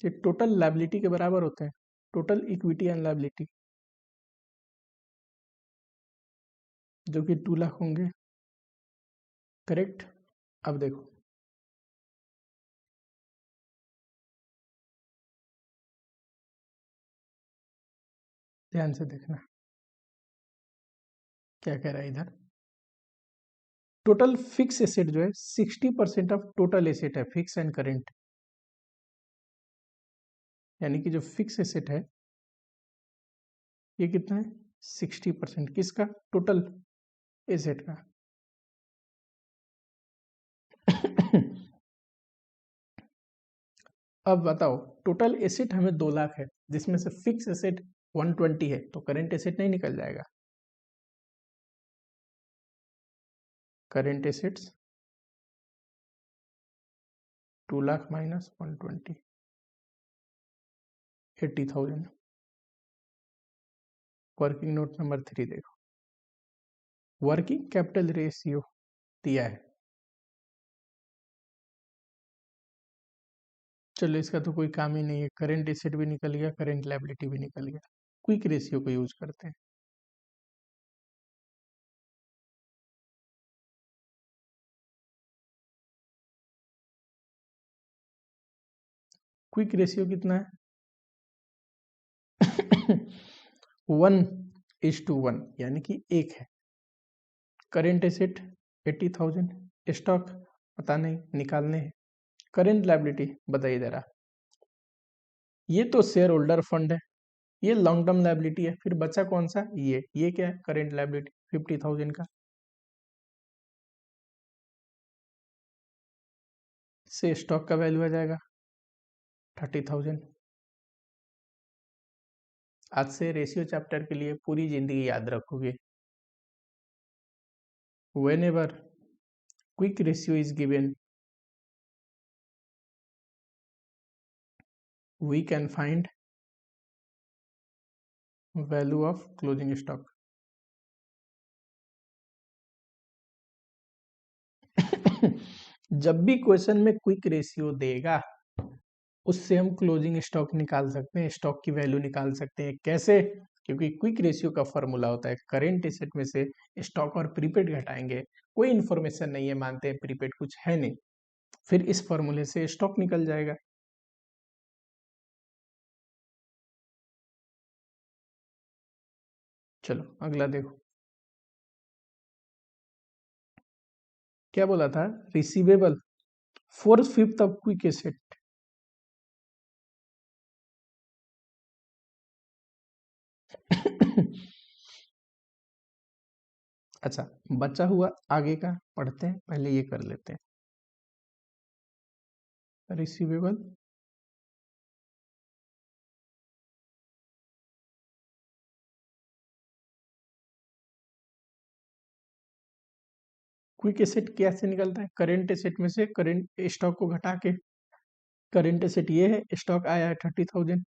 ये टोटल लायबिलिटी के बराबर होते हैं, टोटल इक्विटी एंड लायबिलिटी, जो कि 2 लाख होंगे, करेक्ट। अब देखो, ध्यान से देखना क्या कह रहा है इधर। टोटल फिक्स एसेट जो है 60% ऑफ टोटल एसेट है, फिक्स एंड करेंट, यानी कि जो फिक्स एसेट है ये कितना है? 60%। किसका? टोटल एसेट का। अब बताओ, टोटल एसेट हमें 2 लाख है, जिसमें से फिक्स एसेट 120 है तो करेंट एसेट नहीं निकल जाएगा। Current assets 2 lakh minus 120, 80,000। Working note number 3 देखो, वर्किंग कैपिटल रेशियो दिया है। चलो इसका तो कोई काम ही नहीं है, करेंट एसेट भी निकल गया, करेंट लायबिलिटी भी निकल गया। क्विक रेशियो को यूज करते हैं। क्विक रेशियो कितना है? 1:1 यानी कि 1 है। करेंट एसेट 80,000, स्टॉक पता नहीं, निकालने हैं। करेंट लायबिलिटी बताइए जरा। ये तो शेयर होल्डर फंड है, ये लॉन्ग टर्म लायबिलिटी है। फिर बचा कौन सा? ये क्या है? करेंट लायबिलिटी 50,000 का। से स्टॉक का वैल्यू आ जाएगा 30,000। आज से रेशियो चैप्टर के लिए पूरी जिंदगी याद रखोगे। whenever quick ratio is given, we can find value of closing stock। जब भी क्वेश्चन में क्विक रेशियो देगा उससे हम क्लोजिंग स्टॉक निकाल सकते हैं, स्टॉक की वैल्यू निकाल सकते हैं। कैसे? क्योंकि क्विक रेशियो का फॉर्मूला होता है करेंट एसेट में से स्टॉक और प्रीपेड घटाएंगे। कोई इन्फॉर्मेशन नहीं है, मानते हैं प्रीपेड कुछ है नहीं, फिर इस फॉर्मूले से स्टॉक निकल जाएगा। चलो अगला देखो, क्या बोला था? Receivable 4/5 of quick asset. अच्छा, बचा हुआ आगे का पढ़ते हैं, पहले ये कर लेते हैं। रिसीवेबल क्विक एसेट कैसे निकलता है? करेंट एसेट में से करेंट स्टॉक को घटा के। करेंट एसेट ये है, स्टॉक आया है 30,000,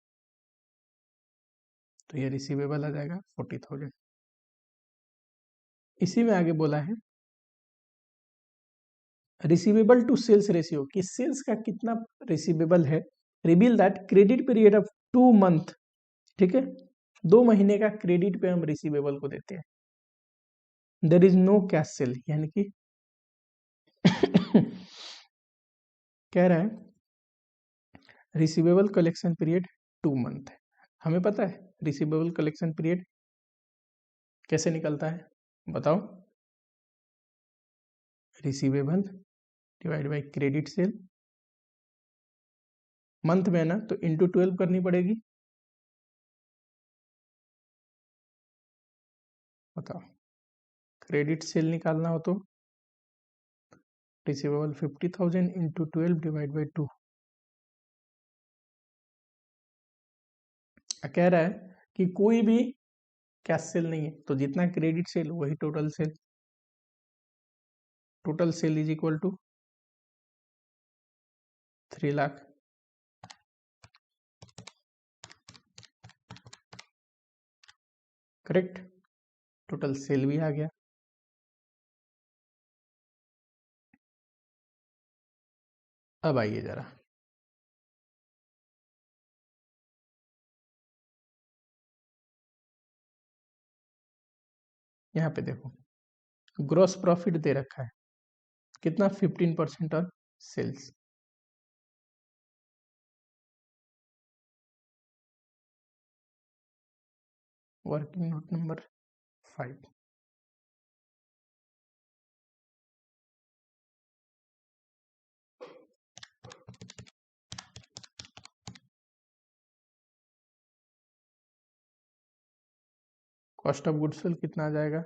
तो ये रिसीवेबल आ जाएगा 40,000। इसी में आगे बोला है रिसीवेबल टू सेल्स रेशियो, कि सेल्स का कितना रिसीवेबल है। Reveal that credit period of 2 month, ठीक है, 2 महीने का क्रेडिट पे हम रिसीवेबल को देते हैं। There is no cash sale, यानी कि कह रहा है रिसीवेबल कलेक्शन पीरियड 2 मंथ है। हमें पता है रिसीवेबल कलेक्शन पीरियड कैसे निकलता है, बताओ। Receivable divide by credit sale, month में है ना, तो इंटू 12 करनी पड़ेगी। बताओ, क्रेडिट सेल निकालना हो तो रिसीवेबल 50,000 इंटू 12 डिवाइड बाई 2। कह रहा है कि कोई भी कैश सेल नहीं है, तो जितना क्रेडिट सेल वही total sale. Total sale is equal to 3 lakh. Correct, total sale भी आ गया। अब आइए जरा, यहाँ पे देखो, ग्रॉस प्रॉफिट दे रखा है कितना? 15% on sales. Working note number 5। Cost of goods sold कितना आ जाएगा?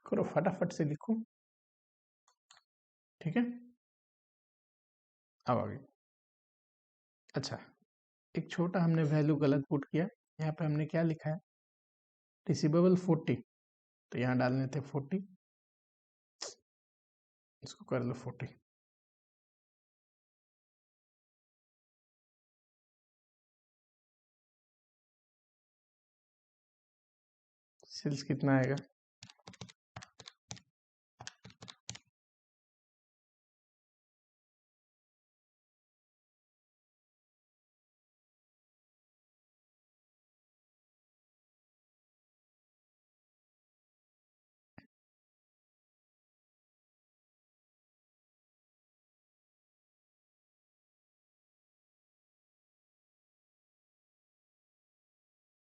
करो फटाफट से लिखो, ठीक है। अब आगे, अच्छा, एक छोटा हमने वैल्यू गलत पुट किया। यहाँ पे हमने क्या लिखा है, रिसीवेबल 40, तो यहाँ डालने थे 40, इसको कर लो 40। सेल्स कितना आएगा,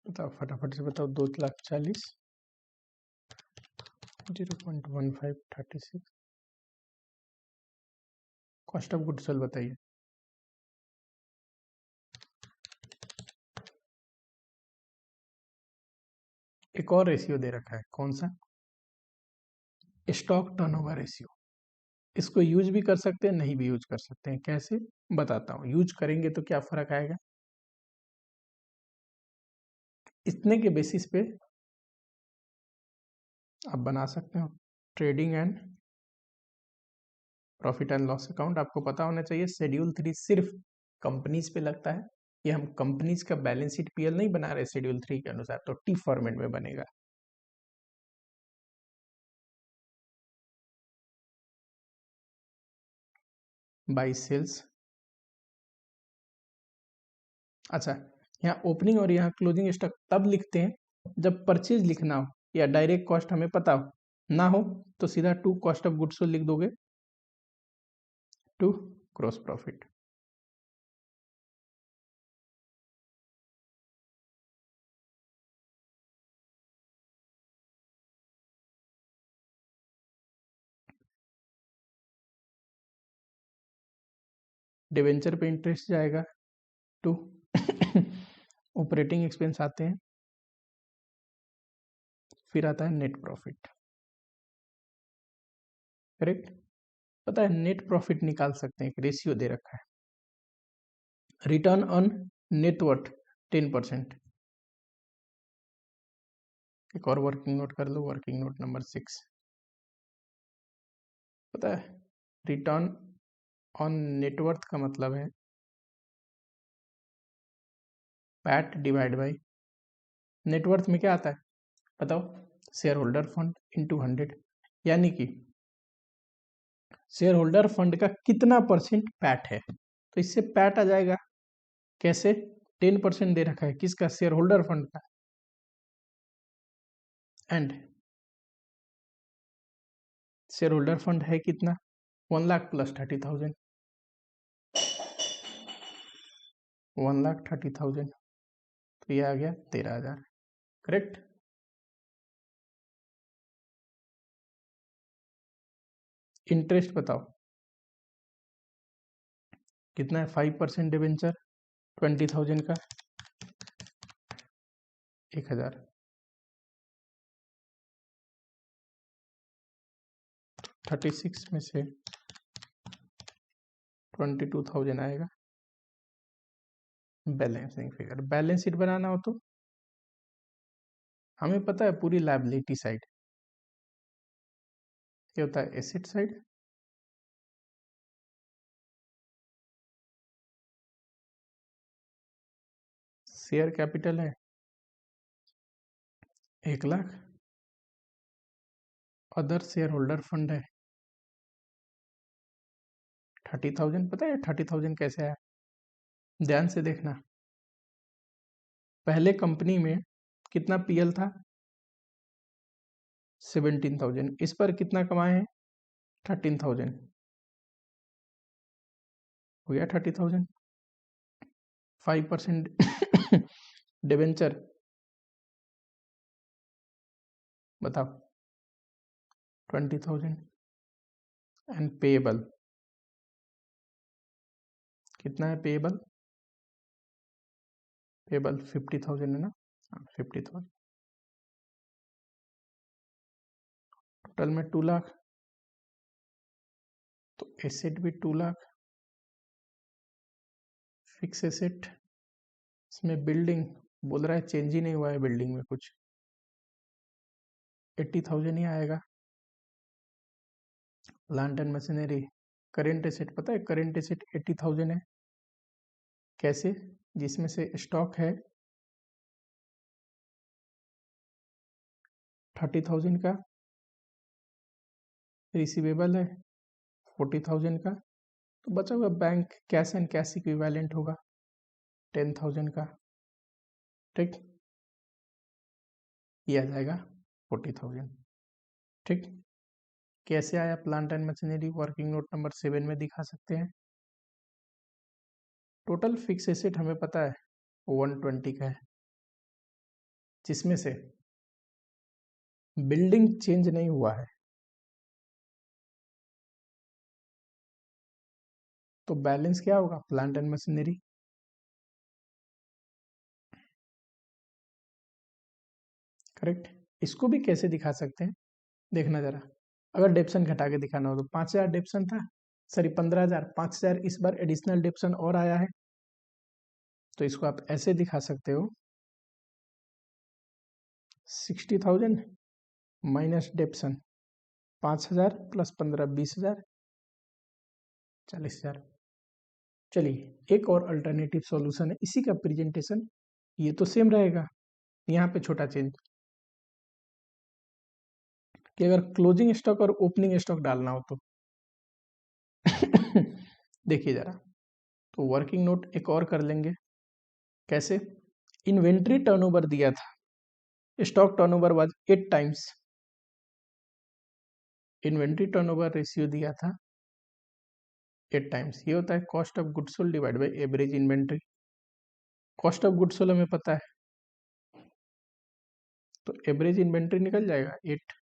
बताओ फटाफट से बताओ, 2,40,000, 0.1536, कॉस्ट ऑफ गुड्स सोल्ड बताइए। एक और रेशियो दे रखा है, कौन सा, स्टॉक टर्नओवर रेशियो। इसको यूज भी कर सकते हैं, नहीं भी यूज कर सकते हैं। कैसे, बताता हूँ। यूज करेंगे तो क्या फर्क आएगा, इतने के बेसिस पे आप बना सकते हो trading and profit and loss account. आपको पता होना चाहिए शेड्यूल 3 सिर्फ कंपनीज पे लगता है। ये हम कंपनीज का बैलेंस शीट पीएल नहीं बना रहे शेड्यूल 3 के अनुसार, तो टी फॉर्मेट में बनेगा। बाई सेल्स, अच्छा, यहाँ ओपनिंग और यहाँ क्लोजिंग स्टॉक तब लिखते हैं जब परचेज लिखना हो या डायरेक्ट कॉस्ट हमें पता हो, ना हो तो सीधा टू कॉस्ट ऑफ गुड्स लिख दोगे, टू ग्रॉस प्रॉफिट। डिवेंचर पे इंटरेस्ट जाएगा, टू ऑपरेटिंग एक्सपेंस आते हैं, फिर आता है नेट प्रॉफिट, करेक्ट। पता है नेट प्रॉफिट निकाल सकते हैं, एक रेशियो दे रखा है, रिटर्न ऑन नेटवर्थ 10%। एक और वर्किंग नोट कर लो, वर्किंग नोट नंबर 6। पता है रिटर्न ऑन नेटवर्थ का मतलब है पैट डिवाइड बाई नेटवर्थ में क्या आता है बताओ, शेयर होल्डर फंड इंटू 100, यानी कि शेयर होल्डर फंड का कितना परसेंट पैट है, तो इससे पैट आ जाएगा। कैसे, 10% दे रखा है किसका, शेयर होल्डर फंड का, एंड शेयर होल्डर फंड है कितना, 1,00,000 प्लस 30,000, 1,30,000, तो ये आ गया 13,000, करेक्ट। इंटरेस्ट बताओ कितना है, 5% डिवेंचर 20,000 का 1,000, 36 में से 22,000 आएगा बैलेंसिंग फिगर। बैलेंस शीट बनाना हो तो हमें पता है पूरी लायबिलिटी साइड, ये होता है एसेट साइड, शेयर कैपिटल है 1,00,000, अदर शेयर होल्डर फंड है 30,000। पता है 30,000 कैसे आया, ध्यान से देखना। पहले कंपनी में कितना पीएल था, 17,000, इस पर कितना कमाए हैं 13,000, हो गया 30,000। 5% डिवेंचर, बताओ 20,000, एंड पेएबल कितना है, पेएबल 50,000 है ना, 50,000, टोटल में 2 लाख, तो एसेट भी 2 लाख, फिक्स एसेट, इसमें बिल्डिंग बोल रहा है चेंज ही नहीं हुआ है, बिल्डिंग में कुछ 80,000 ही आएगा। Plant and machinery, current asset पता है, करेंट एसेट 80,000 है। कैसे? जिसमें से स्टॉक है 30,000 का, रिसीवेबल है 40,000 का, तो बचा हुआ bank cash and cash equivalent होगा 10,000 का। ठीक, ये आ जाएगा 40,000। ठीक, कैसे आया plant and machinery? Working note number 7 में दिखा सकते हैं। टोटल फिक्स एसेट हमें पता है 120 का है, जिसमें से बिल्डिंग चेंज नहीं हुआ है, तो बैलेंस क्या होगा? Plant and machinery. करेक्ट। इसको भी कैसे दिखा सकते हैं, देखना जरा। अगर डेप्सन घटा के दिखाना हो तो 5,000 डेप्सन था, सॉरी 15,000, 5,000 इस बार एडिशनल डेप्सन और आया है, तो इसको आप ऐसे दिखा सकते हो 60,000 माइनस डेप्सन, 5,000 प्लस 15 20,000, 40,000। चलिए एक और अल्टरनेटिव सॉल्यूशन है इसी का प्रेजेंटेशन, ये तो सेम रहेगा, यहाँ पे छोटा चेंज कि अगर क्लोजिंग स्टॉक और ओपनिंग स्टॉक डालना हो तो देखिए जरा, तो वर्किंग नोट एक और कर लेंगे। कैसे? इन्वेंट्री टर्नओवर दिया था, stock turnover was 8 times, inventory turnover ratio दिया था 8 टाइम्स। ये होता है cost of goods sold divide by average inventory. Cost of goods sold हमें पता है, तो एवरेज इन्वेंट्री निकल जाएगा 8।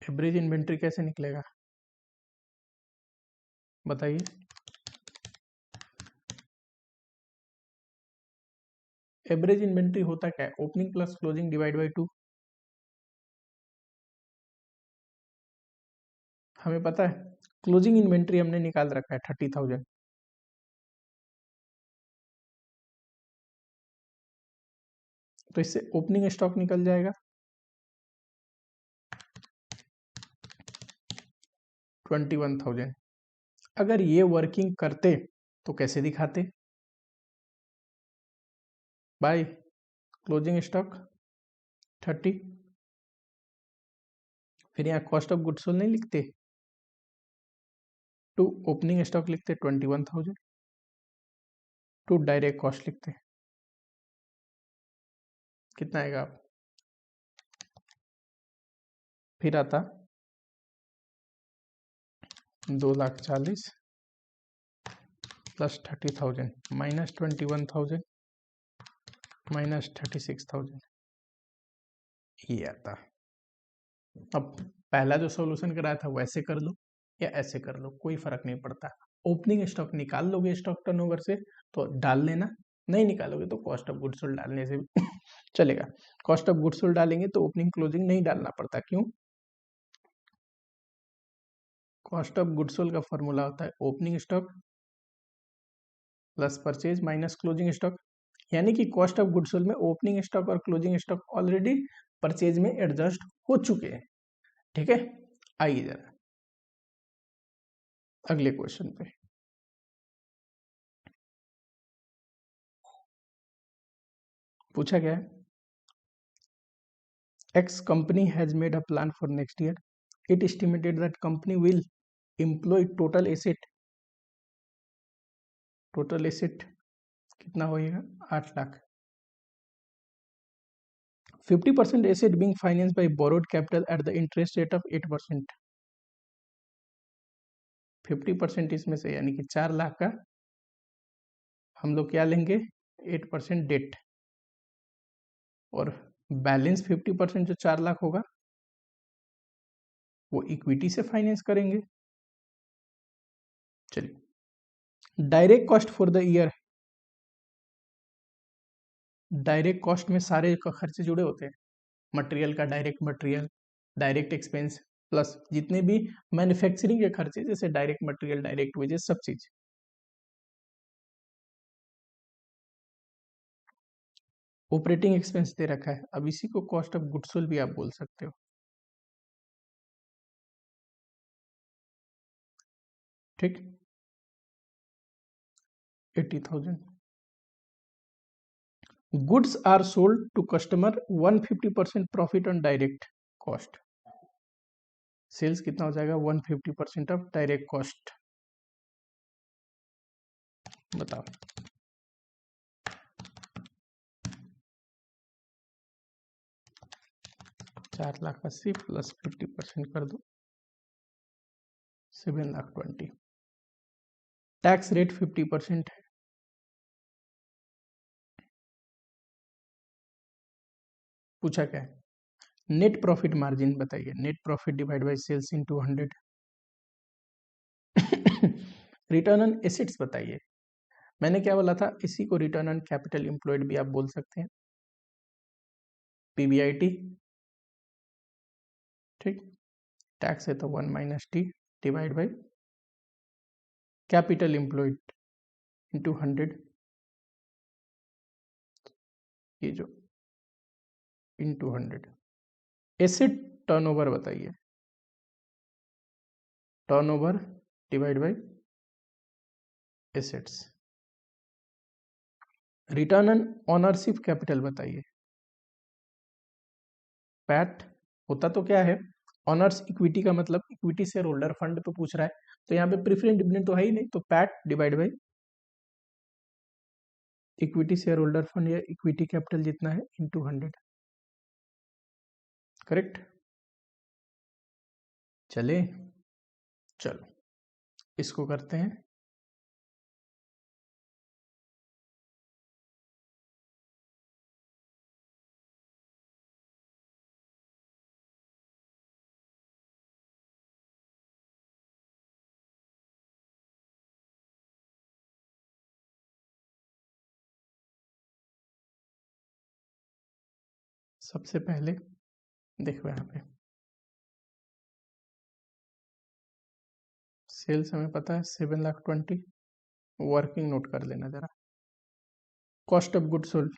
एवरेज इन्वेंट्री कैसे निकलेगा बताइए? एवरेज इन्वेंट्री होता क्या है? Opening plus closing divide by 2। हमें पता है क्लोजिंग इन्वेंट्री हमने निकाल रखा है 30,000, तो इससे ओपनिंग स्टॉक निकल जाएगा 21,000। अगर ये वर्किंग करते तो कैसे दिखाते? बाय क्लोजिंग स्टॉक 30, फिर यहाँ कॉस्ट ऑफ गुड्स सोल्ड नहीं लिखते, टू ओपनिंग स्टॉक लिखते 21,000, टू डायरेक्ट कॉस्ट लिखते, कितना आएगा आप? फिर आता 2,40,000 प्लस 30,000 माइनस 21,000 माइनस 36,000, ये आता। अब पहला जो सॉल्यूशन कराया था वैसे कर लो या ऐसे कर लो, कोई फर्क नहीं पड़ता। ओपनिंग स्टॉक निकाल लोगे स्टॉक टर्नओवर से तो डाल लेना, नहीं निकालोगे तो कॉस्ट ऑफ गुड्स सोल्ड डालने से भी चलेगा। कॉस्ट ऑफ गुड्स सोल्ड डालेंगे तो ओपनिंग क्लोजिंग नहीं डालना पड़ता, क्यों? कॉस्ट ऑफ गुड्स सोल्ड का फॉर्मूला होता है opening stock plus purchase minus closing stock, यानी कि कॉस्ट ऑफ गुड्स सोल्ड में ओपनिंग स्टॉक और क्लोजिंग स्टॉक ऑलरेडी परचेज में एडजस्ट हो चुके हैं। ठीक है, आइए जरा अगले क्वेश्चन पे। पूछा गया है X company has made a plan for next year. It estimated that company will employ total asset कितना होएगा? 8 lakh. 50% asset being financed by borrowed capital at the interest rate of 8%। 50% इसमें से यानी कि 4 लाख का हम लोग क्या लेंगे? 8% डेट, और बैलेंस 50% जो 4 लाख होगा वो इक्विटी से फाइनेंस करेंगे। चलिए, direct cost for the year, direct cost में सारे खर्चे जुड़े होते हैं, मटेरियल का direct material, direct expense plus जितने भी मैन्युफैक्चरिंग के खर्चे जैसे डायरेक्ट मटेरियल, डायरेक्ट वेजेस, सब चीज। ऑपरेटिंग एक्सपेंस दे रखा है, अब इसी को कॉस्ट ऑफ गुड्स सोल्ड भी आप बोल सकते हो। ठीक, 80,000। Goods are sold to customer 150% profit on direct cost. Sales कितना हो जाएगा? 150% ऑफ डायरेक्ट कॉस्ट। बताओ। 4,80,000 प्लस 50% कर दो, 7,20,000। टैक्स रेट 50% है। पूछा क्या है? नेट प्रॉफिट मार्जिन बताइए। Net profit divide by sales into 100। Return on assets बताइए। मैंने क्या बोला था? इसी को रिटर्न ऑन कैपिटल एम्प्लॉयड भी आप बोल सकते हैं, पीबीआईटी। ठीक, टैक्स है तो 1 - T divide by capital employed into 100, ये जो इंटू 100। एसेट टर्नओवर बताइए। Turnover divide by assets. Return on ownership capital बताइए। पैट होता तो क्या है? ऑनर्स इक्विटी का मतलब इक्विटी शेयर होल्डर फंड पे पूछ रहा है, तो यहाँ पे प्रेफरेंस डिविडेंड तो है ही नहीं, तो PAT divide by equity share holder fund या इक्विटी कैपिटल जितना है इंटू 100। करेक्ट? चले, चलो इसको करते हैं। सबसे पहले देखो यहाँ पे सेल्स हमें पता है 7,20,000। वर्किंग नोट कर लेना जरा। Cost of good sold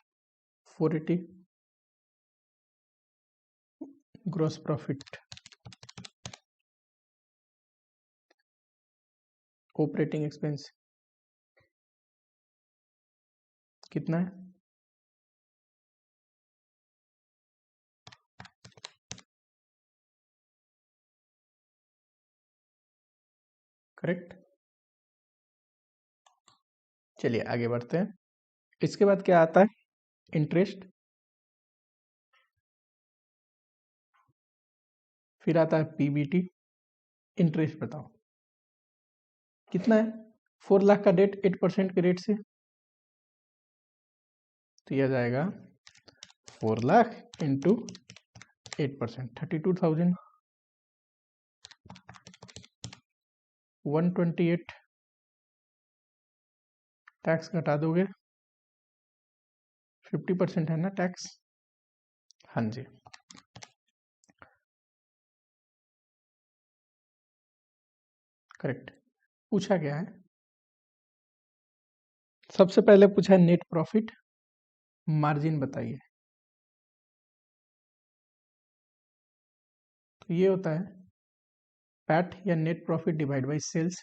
480। Gross profit, operating expense कितना है? करेक्ट। चलिए आगे बढ़ते हैं। इसके बाद क्या आता है? इंटरेस्ट। फिर आता है पीबीटी। इंटरेस्ट बताओ कितना है? 4 लाख का डेट 8% के रेट से, तो यह जाएगा 4 लाख इंटू 8%, 32,000। 128 टैक्स घटा दोगे, 50% है ना टैक्स? हाँ जी। करेक्ट। पूछा क्या है? सबसे पहले पूछा है नेट प्रॉफिट मार्जिन बताइए। तो ये होता है पैट या net profit divide by sales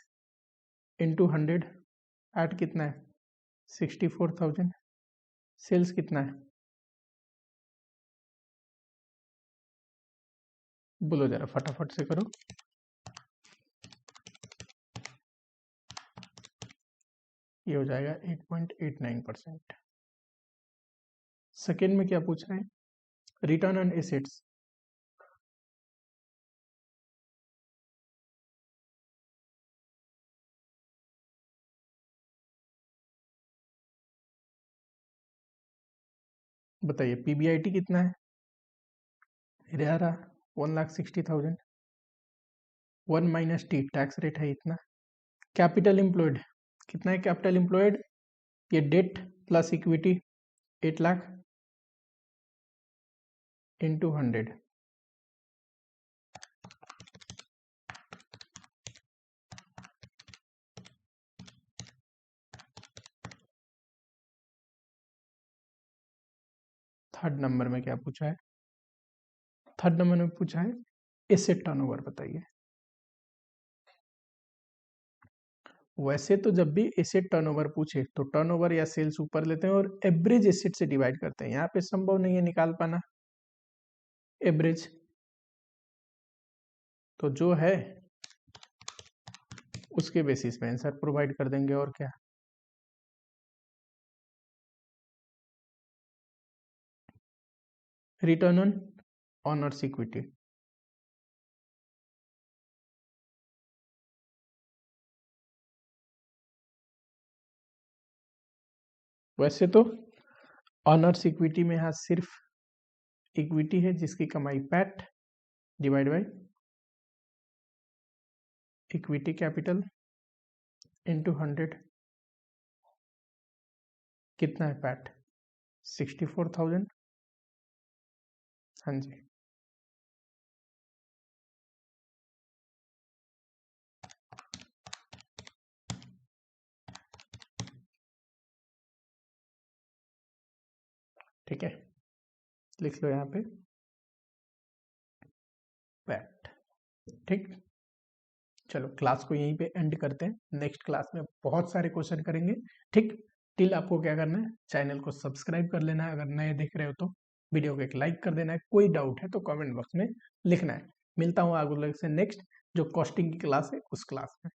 into 100। PAT कितना है? 64,000। सेल्स कितना है? बोलो जरा फटाफट से करो। ये हो जाएगा 8.89%। सेकेंड में क्या पूछ रहे हैं? Return on assets. बताइए पीबीआईटी कितना है? आ रहा 1,60,000। 1 - T टैक्स रेट है इतना। कैपिटल एम्प्लॉयड कितना है? कैपिटल एम्प्लॉयड ये debt plus equity 8 lakh. Into 100 third number में क्या पूछा है? थर्ड नंबर में पूछा है एसेट टर्नओवर बताइए। वैसे तो जब भी एसेट टर्नओवर पूछे तो टर्नओवर या सेल्स ऊपर लेते हैं और एवरेज एसेट से डिवाइड करते हैं। यहाँ पे संभव नहीं है निकाल पाना एवरेज, तो जो है उसके बेसिस पे आंसर प्रोवाइड कर देंगे और क्या। रिटर्न ऑन ऑनर्स इक्विटी, वैसे तो ऑनर्स इक्विटी में यहाँ सिर्फ इक्विटी है जिसकी कमाई PAT divide by equity capital into 100 कितना है पैट 64,000। हाँ जी, ठीक है, लिख लो यहाँ पे पैट। ठीक, चलो क्लास को यहीं पे एंड करते हैं। नेक्स्ट क्लास में बहुत सारे क्वेश्चन करेंगे। ठीक, टिल आपको क्या करना है, चैनल को सब्सक्राइब कर लेना है, अगर नए देख रहे हो तो वीडियो को एक लाइक कर देना है, कोई डाउट है तो कमेंट बॉक्स में लिखना है। मिलता हूँ आगे से नेक्स्ट जो कॉस्टिंग की क्लास है उस क्लास में।